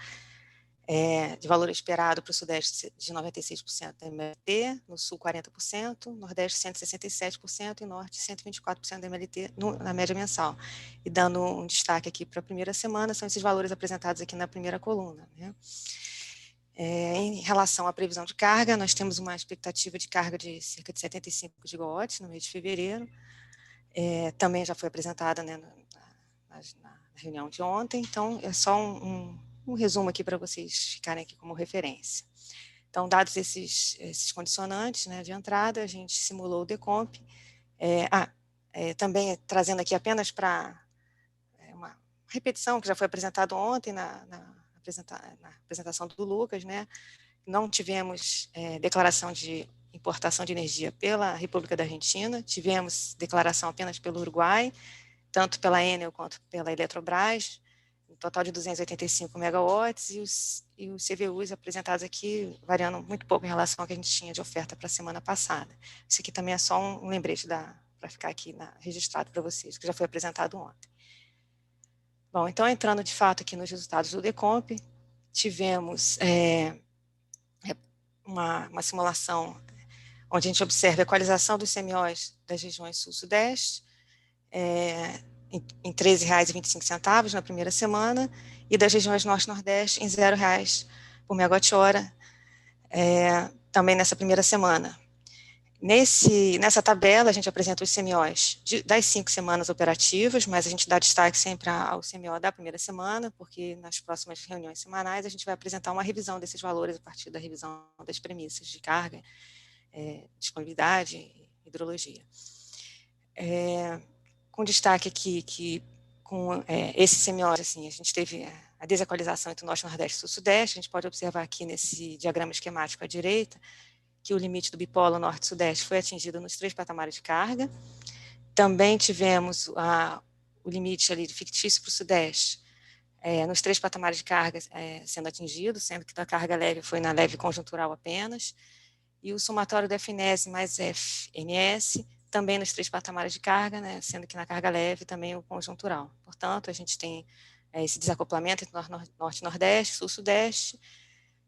Speaker 4: de valor esperado para o Sudeste de 96% da MLT, no Sul 40%, Nordeste 167% e Norte 124% da MLT na média mensal. E dando um destaque aqui para a primeira semana, são esses valores apresentados aqui na primeira coluna, né? Em relação à previsão de carga, nós temos uma expectativa de carga de cerca de 75 gigawatts no mês de fevereiro. Também já foi apresentada, né, na reunião de ontem, então é só um resumo aqui para vocês ficarem aqui como referência. Então, dados esses condicionantes, né, de entrada, a gente simulou o Decomp. Também trazendo aqui apenas para uma repetição que já foi apresentado ontem na apresentação do Lucas, né? Não tivemos declaração de importação de energia pela República da Argentina, tivemos declaração apenas pelo Uruguai, tanto pela Enel quanto pela Eletrobras, um total de 285 megawatts, e os CVUs apresentados aqui variando muito pouco em relação ao que a gente tinha de oferta para a semana passada. Isso aqui também é só um lembrete para ficar aqui registrado para vocês, que já foi apresentado ontem. Bom, então, entrando de fato aqui nos resultados do Decomp, tivemos uma simulação onde a gente observa a equalização dos CMOs das regiões sul-sudeste, em R$ 13,25 na primeira semana, e das regiões norte-nordeste em R$ 0,00 por megawatt-hora, também nessa primeira semana. Nessa tabela, a gente apresenta os CMOs das 5 semanas operativas, mas a gente dá destaque sempre ao CMO da primeira semana, porque nas próximas reuniões semanais a gente vai apresentar uma revisão desses valores a partir da revisão das premissas de carga, disponibilidade e hidrologia. Com destaque aqui que com esses CMOs, assim, a gente teve a desequalização entre o Norte, Nordeste e Sul-Sudeste. A gente pode observar aqui nesse diagrama esquemático à direita que o limite do bipolo Norte-Sudeste foi atingido nos 3 patamares de carga. Também tivemos o limite ali fictício para o Sudeste, nos 3 patamares de carga sendo atingido, sendo que da carga leve foi na leve conjuntural apenas, e o somatório da FNS mais FNS também nos 3 patamares de carga, né, sendo que na carga leve também o conjuntural. Portanto, a gente tem esse desacoplamento entre Norte, Nordeste, Sul, Sudeste,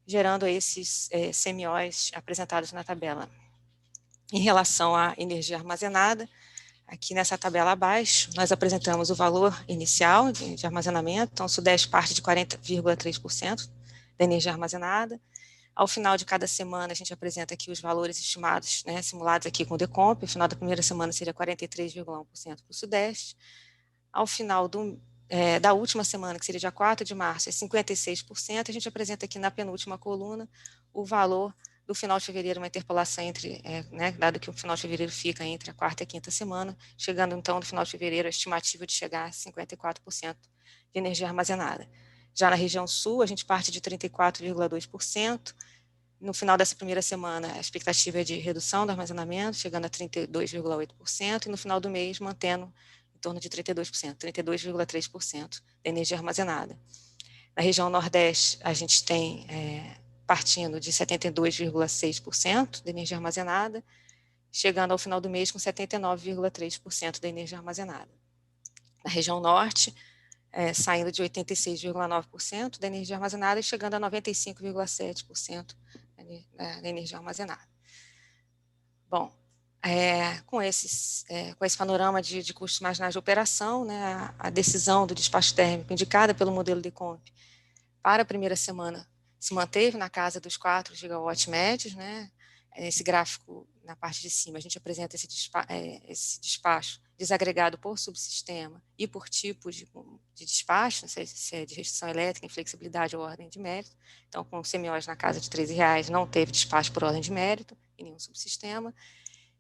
Speaker 4: gerando esses CMOs apresentados na tabela. Em relação à energia armazenada, aqui nessa tabela abaixo, nós apresentamos o valor inicial de armazenamento. Então, o Sudeste parte de 40,3% da energia armazenada. Ao final de cada semana, a gente apresenta aqui os valores estimados, né, simulados aqui com o Decomp. Ao final da primeira semana seria 43,1% para o Sudeste. Ao final da última semana, que seria dia 4 de março, é 56%. A gente apresenta aqui na penúltima coluna o valor do final de fevereiro, uma interpolação entre, né, dado que o final de fevereiro fica entre a quarta e a quinta semana, chegando então no final de fevereiro a estimativa de chegar a 54% de energia armazenada. Já na região sul, a gente parte de 34,2%. No final dessa primeira semana, a expectativa é de redução do armazenamento, chegando a 32,8%, e no final do mês, mantendo em torno de 32%, 32,3% da energia armazenada. Na região nordeste, a gente tem, partindo de 72,6% da energia armazenada, chegando ao final do mês com 79,3% da energia armazenada. Na região norte, saindo de 86,9% da energia armazenada e chegando a 95,7% da energia armazenada. Bom, com esse panorama de custos marginais de operação, né, a decisão do despacho térmico indicada pelo modelo DECOMP para a primeira semana se manteve na casa dos 4 gigawatts médios, né? Esse gráfico, na parte de cima, a gente apresenta esse despacho desagregado por subsistema e por tipo de despacho, se é de restrição elétrica, inflexibilidade ou ordem de mérito. Então, com o semiós na casa de R$13, não teve despacho por ordem de mérito em nenhum subsistema.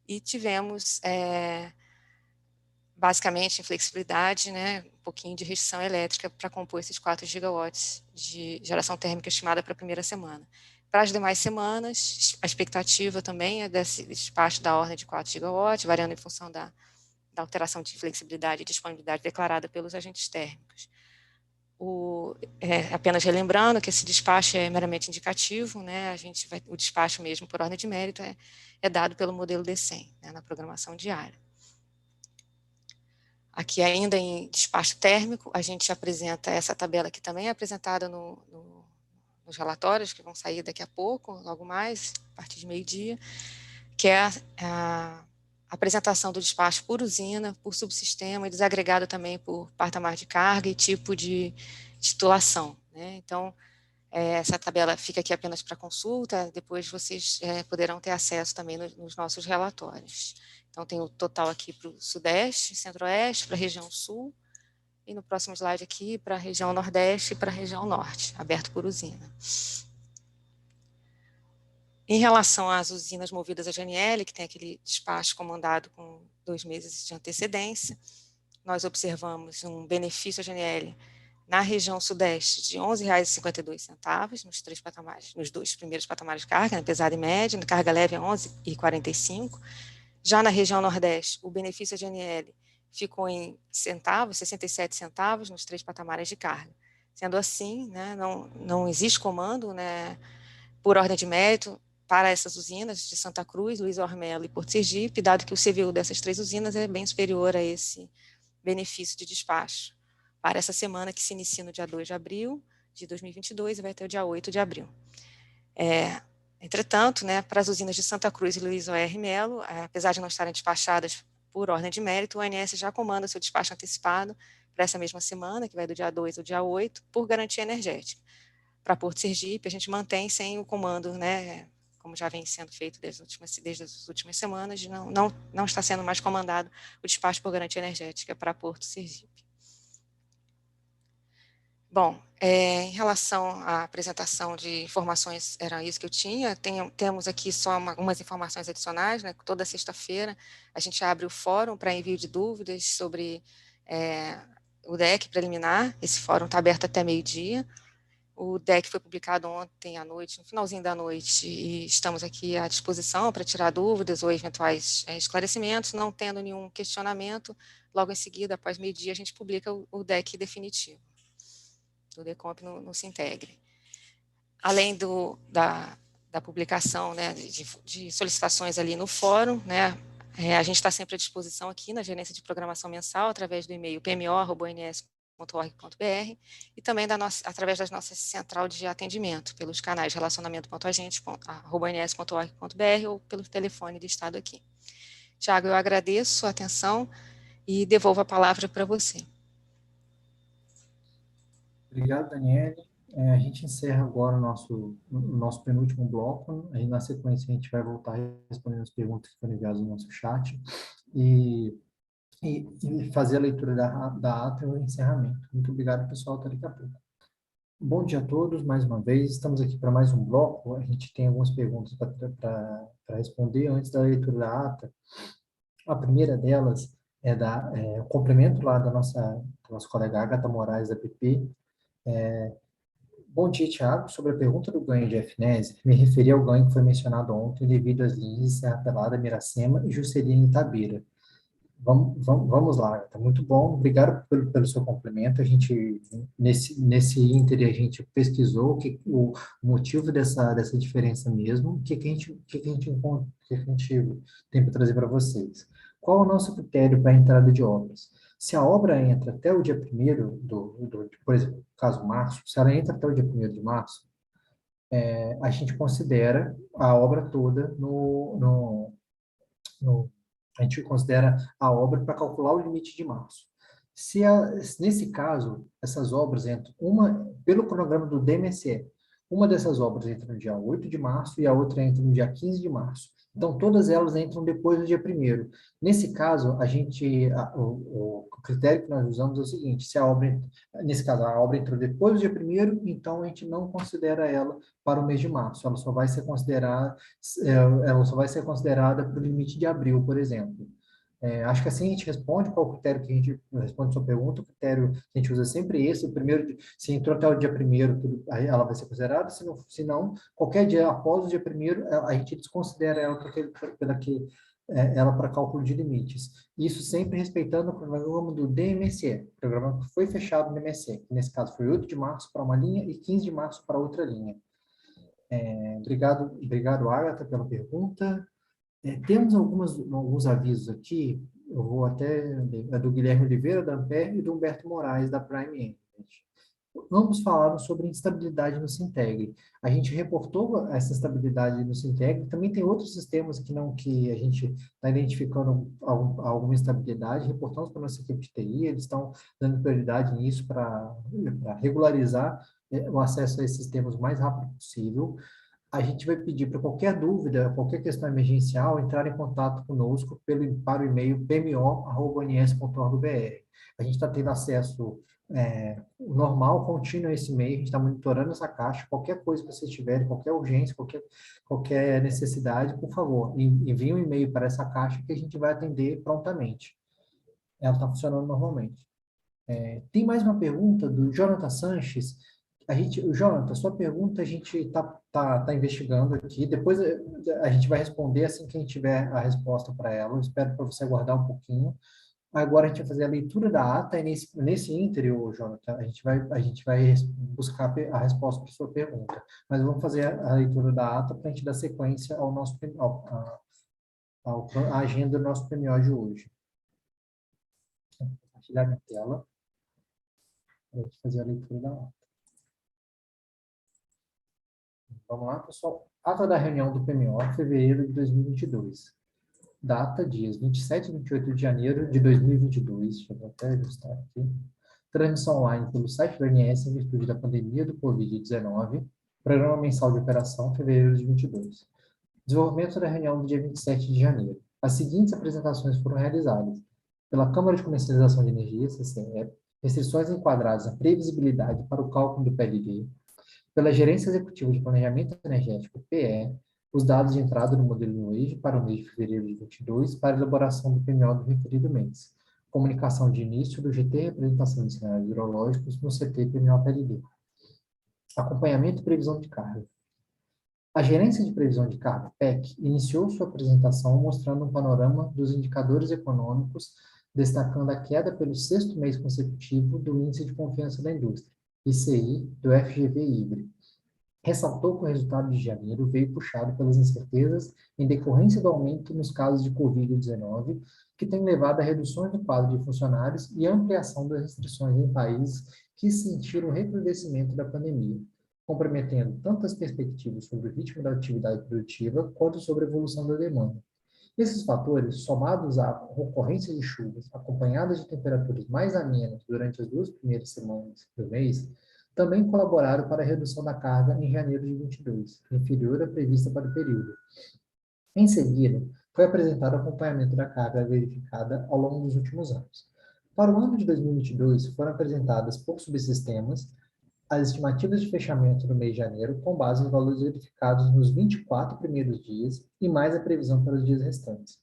Speaker 4: E tivemos, basicamente, inflexibilidade, né, um pouquinho de restrição elétrica para compor esses 4 gigawatts de geração térmica estimada para a primeira semana. Para as demais semanas, a expectativa também é desse despacho da ordem de 4 gigawatts, variando em função da alteração de flexibilidade e disponibilidade declarada pelos agentes térmicos. Apenas relembrando que esse despacho é meramente indicativo, né, o despacho mesmo por ordem de mérito é dado pelo modelo D100, né, na programação diária. Aqui ainda em despacho térmico, a gente apresenta essa tabela que também é apresentada nos relatórios que vão sair daqui a pouco, logo mais, a partir de meio-dia, que é a apresentação do despacho por usina, por subsistema e desagregado também por patamar de carga e tipo de titulação, né? Então, essa tabela fica aqui apenas para consulta, depois vocês poderão ter acesso também nos nossos relatórios. Então, tem o total aqui para o Sudeste, Centro-Oeste, para a região Sul, e no próximo slide aqui para a região Nordeste e para a região Norte, aberto por usina. Em relação às usinas movidas a GNL, que tem aquele despacho comandado com 2 meses de antecedência, nós observamos um benefício a GNL na região Sudeste de R$ 11,52 nos 2 primeiros patamares de carga, né, pesada e média, na carga leve é R$ 11,45. Já na região Nordeste, o benefício a GNL ficou em centavos, 67 centavos, nos 3 patamares de carga. Sendo assim, né, não existe comando, né, por ordem de mérito para essas usinas de Santa Cruz, Luiz Ormelo e Porto Sergipe, dado que o CVU dessas 3 usinas é bem superior a esse benefício de despacho para essa semana que se inicia no dia 2 de abril de 2022 e vai até o dia 8 de abril. Entretanto, né, para as usinas de Santa Cruz e Luiz O.R. Melo, apesar de não estarem despachadas por ordem de mérito, o ONS já comanda seu despacho antecipado para essa mesma semana, que vai do dia 2 ao dia 8, por garantia energética. Para Porto Sergipe, a gente mantém sem o comando, né, como já vem sendo feito desde as últimas semanas, não está sendo mais comandado o despacho por garantia energética para Porto Sergipe. Bom, em relação à apresentação de informações, era isso que eu tinha. Temos aqui só algumas informações adicionais, né? Toda sexta-feira a gente abre o fórum para envio de dúvidas sobre o DEC preliminar. Esse fórum está aberto até meio-dia. O DEC foi publicado ontem à noite, no finalzinho da noite, e estamos aqui à disposição para tirar dúvidas ou eventuais esclarecimentos. Não tendo nenhum questionamento, logo em seguida, após meio-dia, a gente publica o DEC definitivo do DECOMP no Sintegre. Além da publicação, né, de solicitações ali no fórum, né, a gente está sempre à disposição aqui na gerência de programação mensal, através do e-mail pmo@ons.org.br e também através da nossa central de atendimento, pelos canais relacionamento.agente@ons.org.br ou pelo telefone de estado aqui. Tiago, eu agradeço a atenção e devolvo a palavra para você.
Speaker 1: Obrigado, Daniele. A gente encerra agora o nosso penúltimo bloco. Aí, na sequência, a gente vai voltar respondendo as perguntas que foram enviadas no nosso chat e fazer a leitura da ata e o encerramento. Muito obrigado, pessoal. Até daqui a pouco. Bom dia a todos, mais uma vez. Estamos aqui para mais um bloco. A gente tem algumas perguntas para responder antes da leitura da ata. A primeira delas é o complemento lá da nossa colega Agatha Moraes, da PP. Bom dia, Thiago. Sobre a pergunta do ganho de FNES, me referi ao ganho que foi mencionado ontem devido às linhas de Serra Pelada, Miracema e Juscelino Itabira. Vamos lá, tá muito bom. Obrigado pelo seu complemento. A gente, nesse ínter, a gente pesquisou o motivo dessa diferença mesmo, o que a gente tem para trazer para vocês. Qual é o nosso critério para a entrada de obras? Se a obra entra até o dia 1º por exemplo, caso março, se ela entra até o dia 1º de março, a gente considera a obra toda no a gente considera a obra para calcular o limite de março. Nesse caso, essas obras entram, pelo cronograma do DMSE, uma dessas obras entra no dia 8 de março e a outra entra no dia 15 de março. Então, todas elas entram depois do dia 1º. Nesse caso, o critério que nós usamos é o seguinte: nesse caso, a obra entrou depois do dia 1º, então a gente não considera ela para o mês de março. Ela só vai ser considerada para o limite de abril, por exemplo. Acho que assim a gente responde qual o critério que a gente responde a sua pergunta. O critério que a gente usa é sempre esse: o primeiro, se entrou até o dia 1º, aí ela vai ser considerada. Se não, qualquer dia após o dia 1º, a gente desconsidera ela para cálculo de limites. Isso sempre respeitando o cronograma do DMSE, o programa que foi fechado no DMSE, que nesse caso foi 8 de março para uma linha e 15 de março para outra linha. Obrigado, Agatha, pela pergunta. Temos alguns avisos aqui. Eu vou até do Guilherme Oliveira, da Ampere, e do Humberto Moraes, da Prime Energy. Ambos falaram sobre instabilidade no Sintegre. A gente reportou essa instabilidade no Sintegre. Também tem outros sistemas que a gente está identificando alguma instabilidade. Reportamos para a nossa equipe de TI. Eles estão dando prioridade nisso para regularizar o acesso a esses sistemas o mais rápido possível. A gente vai pedir para qualquer dúvida, qualquer questão emergencial, entrar em contato conosco para o e-mail pmo@ons.org.br. A gente está tendo acesso normal, contínuo a esse e-mail, a gente está monitorando essa caixa. Qualquer coisa que vocês tiverem, qualquer urgência, qualquer necessidade, por favor, envie um e-mail para essa caixa que a gente vai atender prontamente. Ela está funcionando normalmente. Tem mais uma pergunta do Jonathan Sanches. Jonathan, sua pergunta a gente tá investigando aqui. Depois a gente vai responder assim que a gente tiver a resposta para ela. Eu espero para você aguardar um pouquinho. Agora a gente vai fazer a leitura da ata e nesse ínterim, Jonathan, a gente vai buscar a resposta para sua pergunta. Mas vamos fazer a leitura da ata para a gente dar sequência à agenda do nosso PMO de hoje. Vou compartilhar minha tela para a gente fazer a leitura da ata. Vamos lá, pessoal. Ata da reunião do PMO, fevereiro de 2022. Data, dias 27 e 28 de janeiro de 2022. Deixa eu até ajustar aqui. Transmissão online pelo site do ONS em virtude da pandemia do Covid-19. Programa mensal de operação, fevereiro de 2022. Desenvolvimento da reunião do dia 27 de janeiro. As seguintes apresentações foram realizadas: pela Câmara de Comercialização de Energia, CCE, restrições enquadradas à previsibilidade para o cálculo do PLD, pela Gerência Executiva de Planejamento Energético, PE, os dados de entrada do modelo NewWave para o mês de fevereiro de 2022 para a elaboração do PMO do referido mês. Comunicação de início do GT Representação de Cenários Hidrológicos no CT PMO-PLD. Acompanhamento e previsão de carga. A Gerência de Previsão de Carga, PEC, iniciou sua apresentação mostrando um panorama dos indicadores econômicos, destacando a queda pelo 6º mês consecutivo do Índice de Confiança da Indústria, ICI, do FGV Híbrido. Ressaltou que o resultado de janeiro veio puxado pelas incertezas em decorrência do aumento nos casos de Covid-19, que tem levado a reduções do quadro de funcionários e ampliação das restrições em países que sentiram o recrudescimento da pandemia, comprometendo tanto as perspectivas sobre o ritmo da atividade produtiva quanto sobre a evolução da demanda. Esses fatores, somados à ocorrência de chuvas, acompanhadas de temperaturas mais amenas durante as 2 primeiras semanas do mês, também colaboraram para a redução da carga em janeiro de 2022, inferior à prevista para o período. Em seguida, foi apresentado o acompanhamento da carga verificada ao longo dos últimos anos. Para o ano de 2022, foram apresentadas por subsistemas as estimativas de fechamento do mês de janeiro com base nos valores verificados nos 24 primeiros dias e mais a previsão para os dias restantes.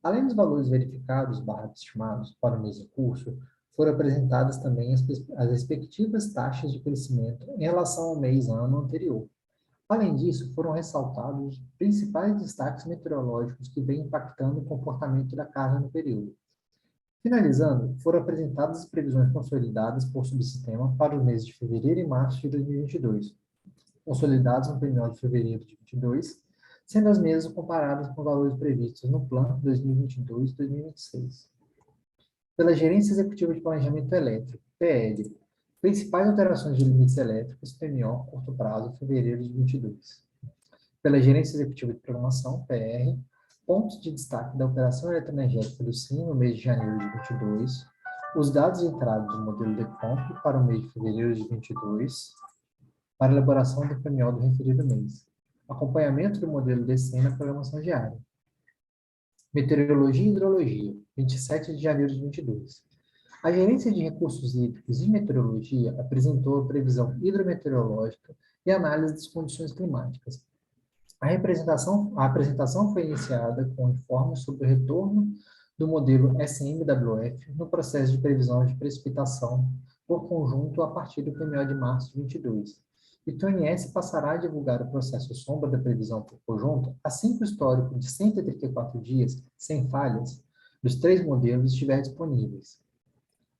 Speaker 1: Além dos valores verificados estimados para o mês em curso, foram apresentadas também as respectivas taxas de crescimento em relação ao mês-ano anterior. Além disso, foram ressaltados os principais destaques meteorológicos que vêm impactando o comportamento da carga no período. Finalizando, foram apresentadas as previsões consolidadas por subsistema para os meses de fevereiro e março de 2022, consolidados no PMO de fevereiro de 2022, sendo as mesmas comparadas com valores previstos no Plano 2022-2026. Pela Gerência Executiva de Planejamento Elétrico, PL, principais alterações de limites elétricos, PMO, curto prazo, fevereiro de 2022. Pela Gerência Executiva de Programação, PR, pontos de destaque da operação eletroenergética do SIM no mês de janeiro de 2022, os dados de entrada do modelo DECOMP para o mês de fevereiro de 2022, para elaboração do PMO do referido mês, acompanhamento do modelo DECEM na programação diária. Meteorologia e Hidrologia, 27 de janeiro de 2022. A Gerência de Recursos Hídricos e Meteorologia apresentou a previsão hidrometeorológica e análise das condições climáticas. A apresentação foi iniciada com informes sobre o retorno do modelo SMWF no processo de previsão de precipitação por conjunto a partir do PMO de março de 2022. E o ONS passará a divulgar o processo sombra da previsão por conjunto assim que o histórico de 134 dias, sem falhas, dos 3 modelos estiver disponíveis.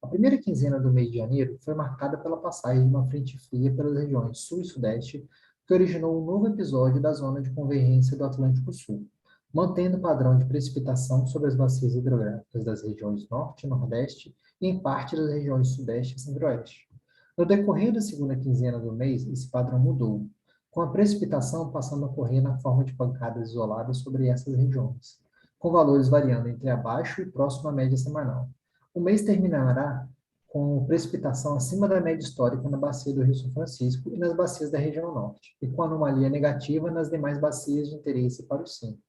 Speaker 1: A primeira quinzena do mês de janeiro foi marcada pela passagem de uma frente fria pelas regiões sul e sudeste, que originou um novo episódio da zona de convergência do Atlântico Sul, mantendo o padrão de precipitação sobre as bacias hidrográficas das regiões norte e nordeste e em parte das regiões sudeste e centro-oeste. No decorrer da segunda quinzena do mês, esse padrão mudou, com a precipitação passando a ocorrer na forma de pancadas isoladas sobre essas regiões, com valores variando entre abaixo e próximo à média semanal. O mês terminará com precipitação acima da média histórica na bacia do Rio São Francisco e nas bacias da região norte, e com anomalia negativa nas demais bacias de interesse para o SIM.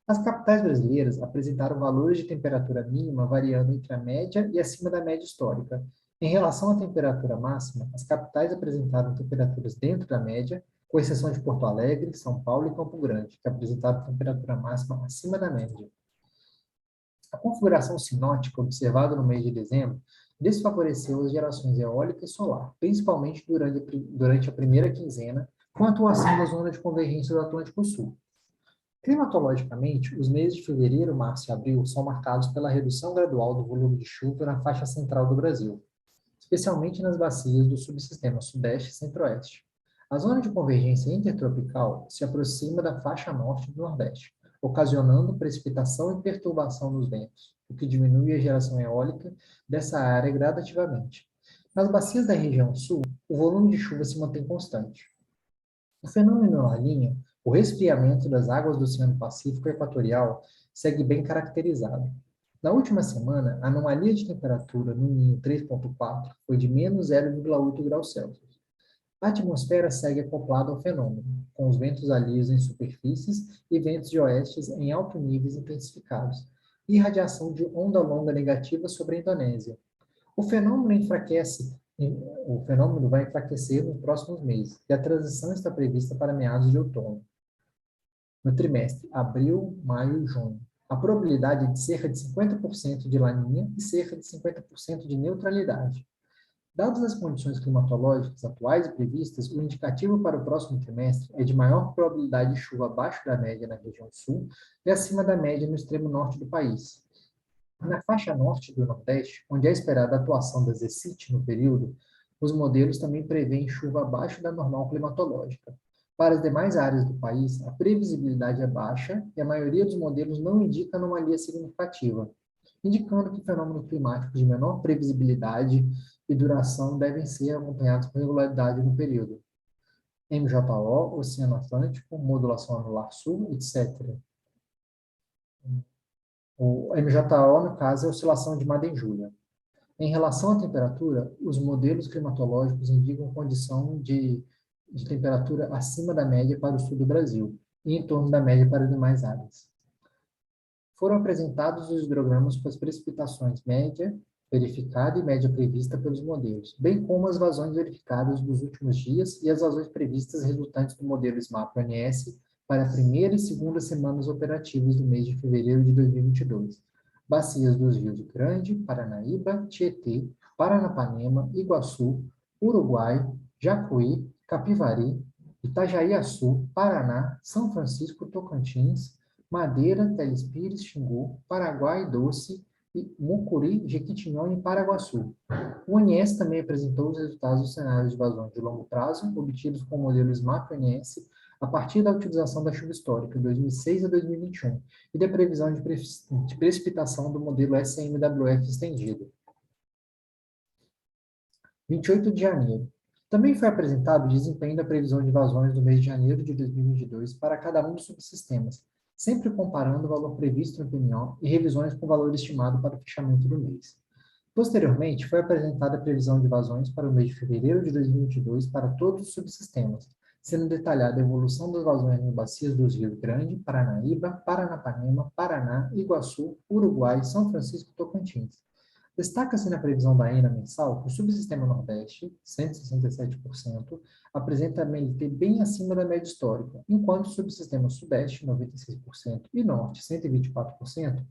Speaker 1: As capitais brasileiras apresentaram valores de temperatura mínima variando entre a média e acima da média histórica. Em relação à temperatura máxima, as capitais apresentaram temperaturas dentro da média, com exceção de Porto Alegre, São Paulo e Campo Grande, que apresentaram temperatura máxima acima da média. A configuração sinótica observada no mês de dezembro desfavoreceu as gerações eólica e solar, principalmente durante a primeira quinzena, com a atuação da zona de convergência do Atlântico Sul. Climatologicamente, os meses de fevereiro, março e abril são marcados pela redução gradual do volume de chuva na faixa central do Brasil, especialmente nas bacias do subsistema Sudeste e Centro-Oeste. A zona de convergência intertropical se aproxima da faixa norte do Nordeste, ocasionando precipitação e perturbação nos ventos, o que diminui a geração eólica dessa área gradativamente. Nas bacias da região sul, o volume de chuva se mantém constante. O fenômeno La Niña, o resfriamento das águas do Oceano Pacífico Equatorial, segue bem caracterizado. Na última semana, a anomalia de temperatura no Ninho 3.4 foi de menos 0,8 graus Celsius. A atmosfera segue acoplada ao fenômeno, com os ventos alheios em superfícies e ventos de oestes em altos níveis intensificados, e radiação de onda longa negativa sobre a Indonésia. O fenômeno vai enfraquecer nos próximos meses, e a transição está prevista para meados de outono, no trimestre abril, maio e junho. A probabilidade é de cerca de 50% de La Niña e cerca de 50% de neutralidade. Dadas as condições climatológicas atuais e previstas, o indicativo para o próximo trimestre é de maior probabilidade de chuva abaixo da média na região sul e acima da média no extremo norte do país. Na faixa norte do Nordeste, onde é esperada a atuação da ZECIT no período, os modelos também prevêem chuva abaixo da normal climatológica. Para as demais áreas do país, a previsibilidade é baixa e a maioria dos modelos não indica anomalia significativa, indicando que fenômenos climáticos de menor previsibilidade e duração devem ser acompanhados com regularidade no período. MJO, Oceano Atlântico, modulação anular sul, etc. O MJO, no caso, é a oscilação de Madden-Julia. Em relação à temperatura, os modelos climatológicos indicam condição de temperatura acima da média para o sul do Brasil e em torno da média para as demais áreas. Foram apresentados os hidrogramas com as precipitações média, verificada e média prevista pelos modelos, bem como as vazões verificadas dos últimos dias e as vazões previstas resultantes do modelo SMAP-ONS para a primeira e segunda semanas operativas do mês de fevereiro de 2022. Bacias dos rios Grande, Paranaíba, Tietê, Paranapanema, Iguaçu, Uruguai, Jacuí, Capivari, Itajaí-Açu, Paraná, São Francisco, Tocantins, Madeira, Telespires, Xingu, Paraguai, Doce, Mucuri, Jequitinhonha e Paraguaçu. O ONS também apresentou os resultados dos cenários de vazões de longo prazo, obtidos com o modelo SMAP-ONS, a partir da utilização da chuva histórica, 2006 a 2021, e da previsão de precipitação do modelo SMWF estendido. 28 de janeiro. Também foi apresentado o desempenho da previsão de vazões do mês de janeiro de 2022 para cada um dos subsistemas, sempre comparando o valor previsto no PMO e revisões com o valor estimado para o fechamento do mês. Posteriormente, foi apresentada a previsão de vazões para o mês de fevereiro de 2022 para todos os subsistemas, sendo detalhada a evolução das vazões em bacias dos rios Grande, Paranaíba, Paranapanema, Paraná, Iguaçu, Uruguai, São Francisco e Tocantins. Destaca-se na previsão da ENA mensal que o subsistema Nordeste, 167%, apresenta a MLT bem acima da média histórica, enquanto o subsistema Sudeste, 96%, e Norte, 124%,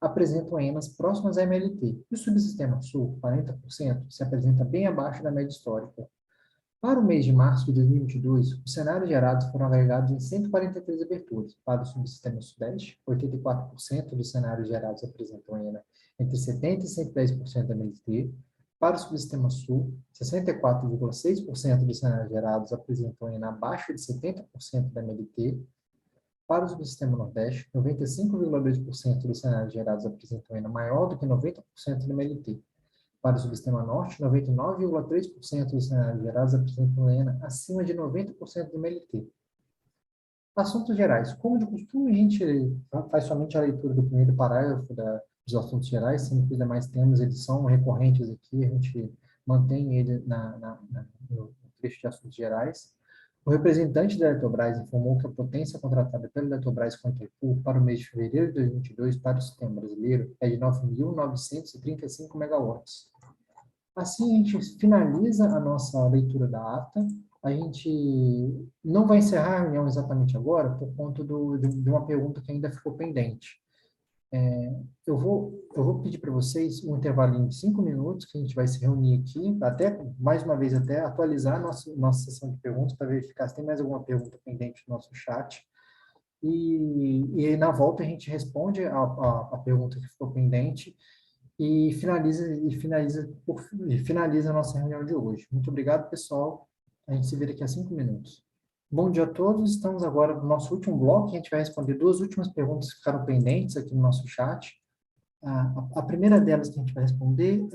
Speaker 1: apresentam ENAs próximas à MLT, e o subsistema Sul, 40%, se apresenta bem abaixo da média histórica. Para o mês de março de 2022, os cenários gerados foram agregados em 143 aberturas. Para o subsistema Sudeste, 84% dos cenários gerados apresentam ENA entre 70% e 110% da MLT. Para o subsistema Sul, 64,6% dos cenários gerados apresentam ENA abaixo de 70% da MLT. Para o subsistema Nordeste, 95,2% dos cenários gerados apresentam ENA maior do que 90% da MLT. Para o subsistema Norte, 99,3% dos cenários gerados apresentam ENA acima de 90% do MLT. Assuntos gerais. Como de costume, a gente faz somente a leitura do primeiro parágrafo dos assuntos gerais, sendo que os demais temas eles são recorrentes aqui, a gente mantém ele no trecho de assuntos gerais. O representante da Eletrobras informou que a potência contratada pela Eletrobras com a Itaipu para o mês de fevereiro de 2022 para o sistema brasileiro é de 9.935 megawatts. Assim, a gente finaliza a nossa leitura da ata. A gente não vai encerrar a reunião exatamente agora, por conta de uma pergunta que ainda ficou pendente. Eu vou pedir para vocês um intervalinho de 5 minutos, que a gente vai se reunir aqui, mais uma vez, até atualizar a nossa sessão de perguntas, para verificar se tem mais alguma pergunta pendente no nosso chat. E na volta a gente responde a pergunta que ficou pendente e finaliza a nossa reunião de hoje. Muito obrigado, pessoal. A gente se vê daqui a 5 minutos. Bom dia a todos. Estamos agora no nosso último bloco. A gente vai responder 2 últimas perguntas que ficaram pendentes aqui no nosso chat. A primeira delas que a gente vai responder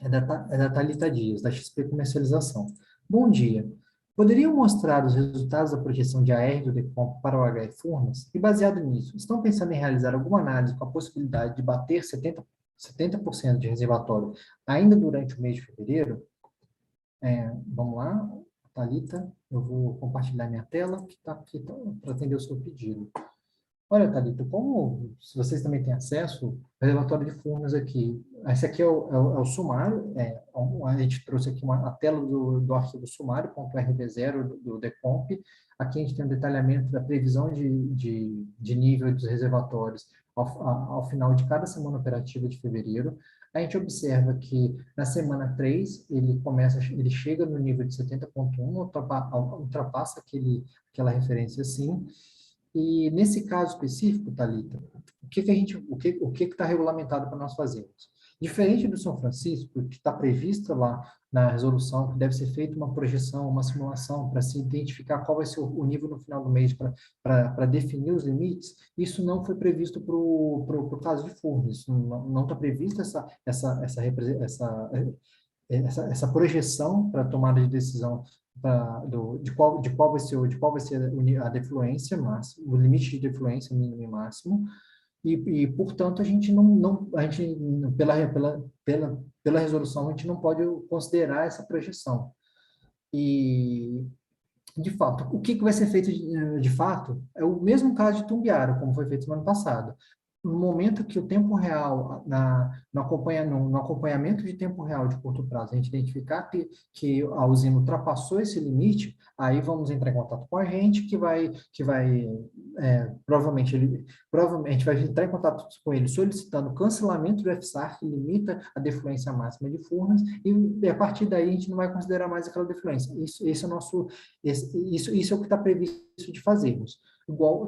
Speaker 1: é da Thalita Dias, da XP Comercialização. Bom dia. Poderiam mostrar os resultados da projeção de AR do DECOMP para o HF Furnas? E baseado nisso, estão pensando em realizar alguma análise com a possibilidade de bater 70% de reservatório ainda durante o mês de fevereiro? Vamos lá, Thalita, eu vou compartilhar minha tela, que está aqui para atender o seu pedido. Olha, Thalita, se vocês também têm acesso, o relatório de Furnas aqui, esse aqui é o sumário, a gente trouxe aqui a tela do arquivo sumário.rv0 do DECOMP. Aqui a gente tem um detalhamento da previsão de nível dos reservatórios ao final de cada semana operativa de fevereiro. A gente observa que na semana 3, ele chega no nível de 70,1, ultrapassa aquela referência assim. E nesse caso específico, Thalita, o que está regulamentado para nós fazermos? Diferente do São Francisco, que está previsto lá na resolução, que deve ser feita uma projeção, uma simulação, para se identificar qual vai ser o nível no final do mês para definir os limites, isso não foi previsto para o caso de Furnas. Não está prevista essa projeção para tomada de decisão de qual vai ser a defluência máxima, o limite de defluência mínimo e máximo, e portanto pela resolução a gente não pode considerar essa projeção. E de fato, o que vai ser feito de fato é o mesmo caso de Tumbiara, como foi feito no ano passado. no momento que o tempo real, no acompanhamento de tempo real de curto prazo, a gente identificar que a usina ultrapassou esse limite, aí vamos entrar em contato com a gente, provavelmente vai entrar em contato com ele solicitando o cancelamento do FSAR, que limita a defluência máxima de Furnas, e a partir daí a gente não vai considerar mais aquela defluência. Isso é o que está previsto de fazermos.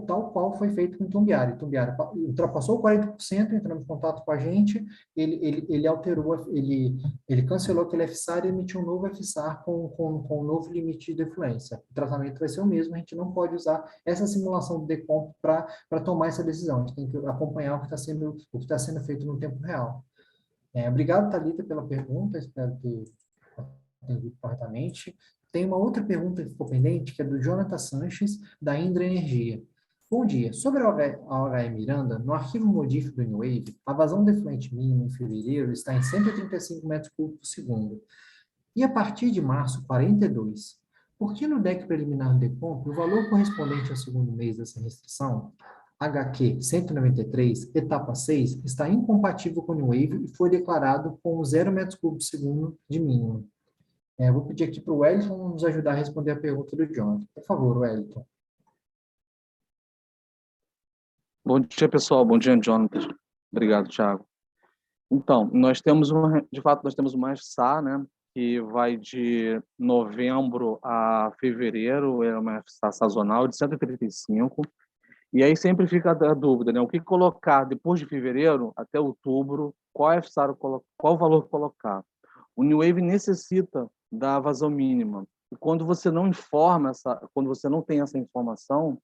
Speaker 1: Tal qual foi feito com o Tumbiara. Tumbiara ultrapassou 40%, entrando em contato com a gente, ele alterou, ele cancelou aquele FSAR e emitiu um novo FSAR com um novo limite de defluência. O tratamento vai ser o mesmo, a gente não pode usar essa simulação do DECOMP para tomar essa decisão, a gente tem que acompanhar o que está sendo feito no tempo real. Obrigado, Thalita, pela pergunta, espero ter atendido corretamente. Tem uma outra pergunta que ficou pendente, que é do Jonathan Sanches, da Indra Energia. Bom dia. Sobre a OHE Miranda, no arquivo modif do New-Wave, a vazão defluente mínima em fevereiro está em 135 metros cúbicos por segundo. E a partir de março, 42. Por que no DEC preliminar do DECOMP, o valor correspondente ao segundo mês dessa restrição, HQ 193, etapa 6, está incompatível com o New-Wave e foi declarado com 0 metros cúbicos por segundo de mínimo? Vou pedir aqui para o Wellington nos ajudar a responder a pergunta do Jonathan. Por favor, Wellington.
Speaker 5: Bom dia, pessoal. Bom dia, Jonathan. Obrigado, Thiago. Então, de fato, nós temos uma FSA, né, que vai de novembro a fevereiro, é uma FSA sazonal de 135, e aí sempre fica a dúvida, né, o que colocar depois de fevereiro até outubro, qual FSA, qual valor colocar. O New Wave necessita da vazão mínima. E quando você não quando você não tem essa informação,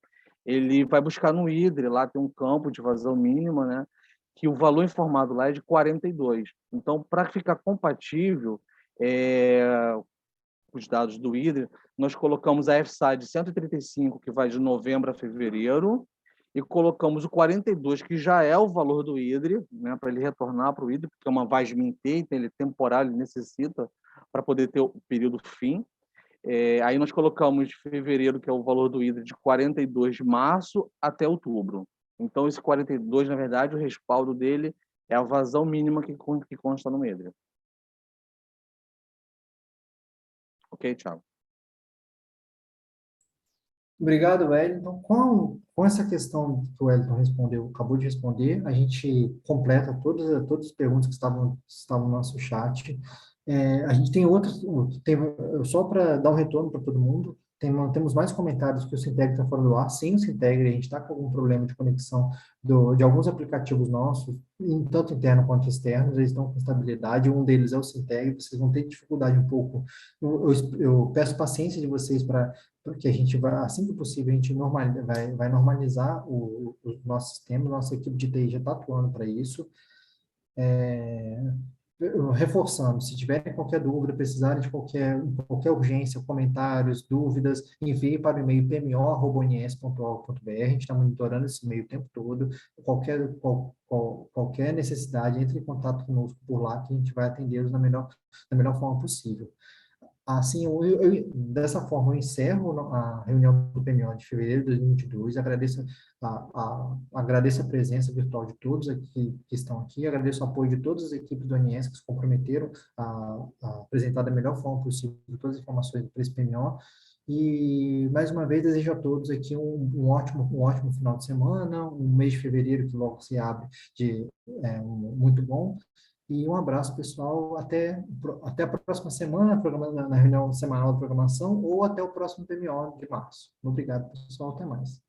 Speaker 5: ele vai buscar no IDRE, lá tem um campo de vazão mínima, né, que o valor informado lá é de 42. Então, para ficar compatível os dados do IDRE, nós colocamos a FSA de 135, que vai de novembro a fevereiro, e colocamos o 42, que já é o valor do IDRE, né, para ele retornar para o IDRE, porque é uma VASMINT, então ele é temporário, ele necessita para poder ter o período fim. Aí nós colocamos de fevereiro, que é o valor do IDRE, de 42 de março até outubro. Então, esse 42, na verdade, o respaldo dele é a vazão mínima que consta no IDRE. Ok, Thiago?
Speaker 1: Obrigado, Wellington. Com essa questão que o Wellington acabou de responder, a gente completa todas as perguntas que estavam no nosso chat. A gente tem outras, só para dar um retorno para todo mundo, temos mais comentários que o Sintegre está fora do ar. Sim, o Sintegre, a gente está com algum problema de conexão de alguns aplicativos nossos, tanto interno quanto externos, eles estão com instabilidade. Um deles é o Sintegre, vocês vão ter dificuldade um pouco. Eu peço paciência de vocês porque a gente vai, assim que possível, a gente vai normalizar o nosso sistema, nossa equipe de TI já está atuando para isso. Reforçando, se tiverem qualquer dúvida, precisarem de qualquer urgência, comentários, dúvidas, envie para o e-mail pmo@ons.org.br, a gente está monitorando esse e-mail o tempo todo, qualquer necessidade, entre em contato conosco por lá, que a gente vai atendê-los da melhor forma possível. Assim, dessa forma, eu encerro a reunião do PMO de fevereiro de 2022, agradeço a presença virtual de todos aqui, que estão aqui, agradeço o apoio de todas as equipes do ONS que se comprometeram a apresentar da melhor forma possível todas as informações para esse PMO, e, mais uma vez, desejo a todos aqui um ótimo final de semana, um mês de fevereiro que logo se abre muito bom. E um abraço, pessoal. Até a próxima semana, na reunião semanal de programação, ou até o próximo PMO de março. Obrigado, pessoal. Até mais.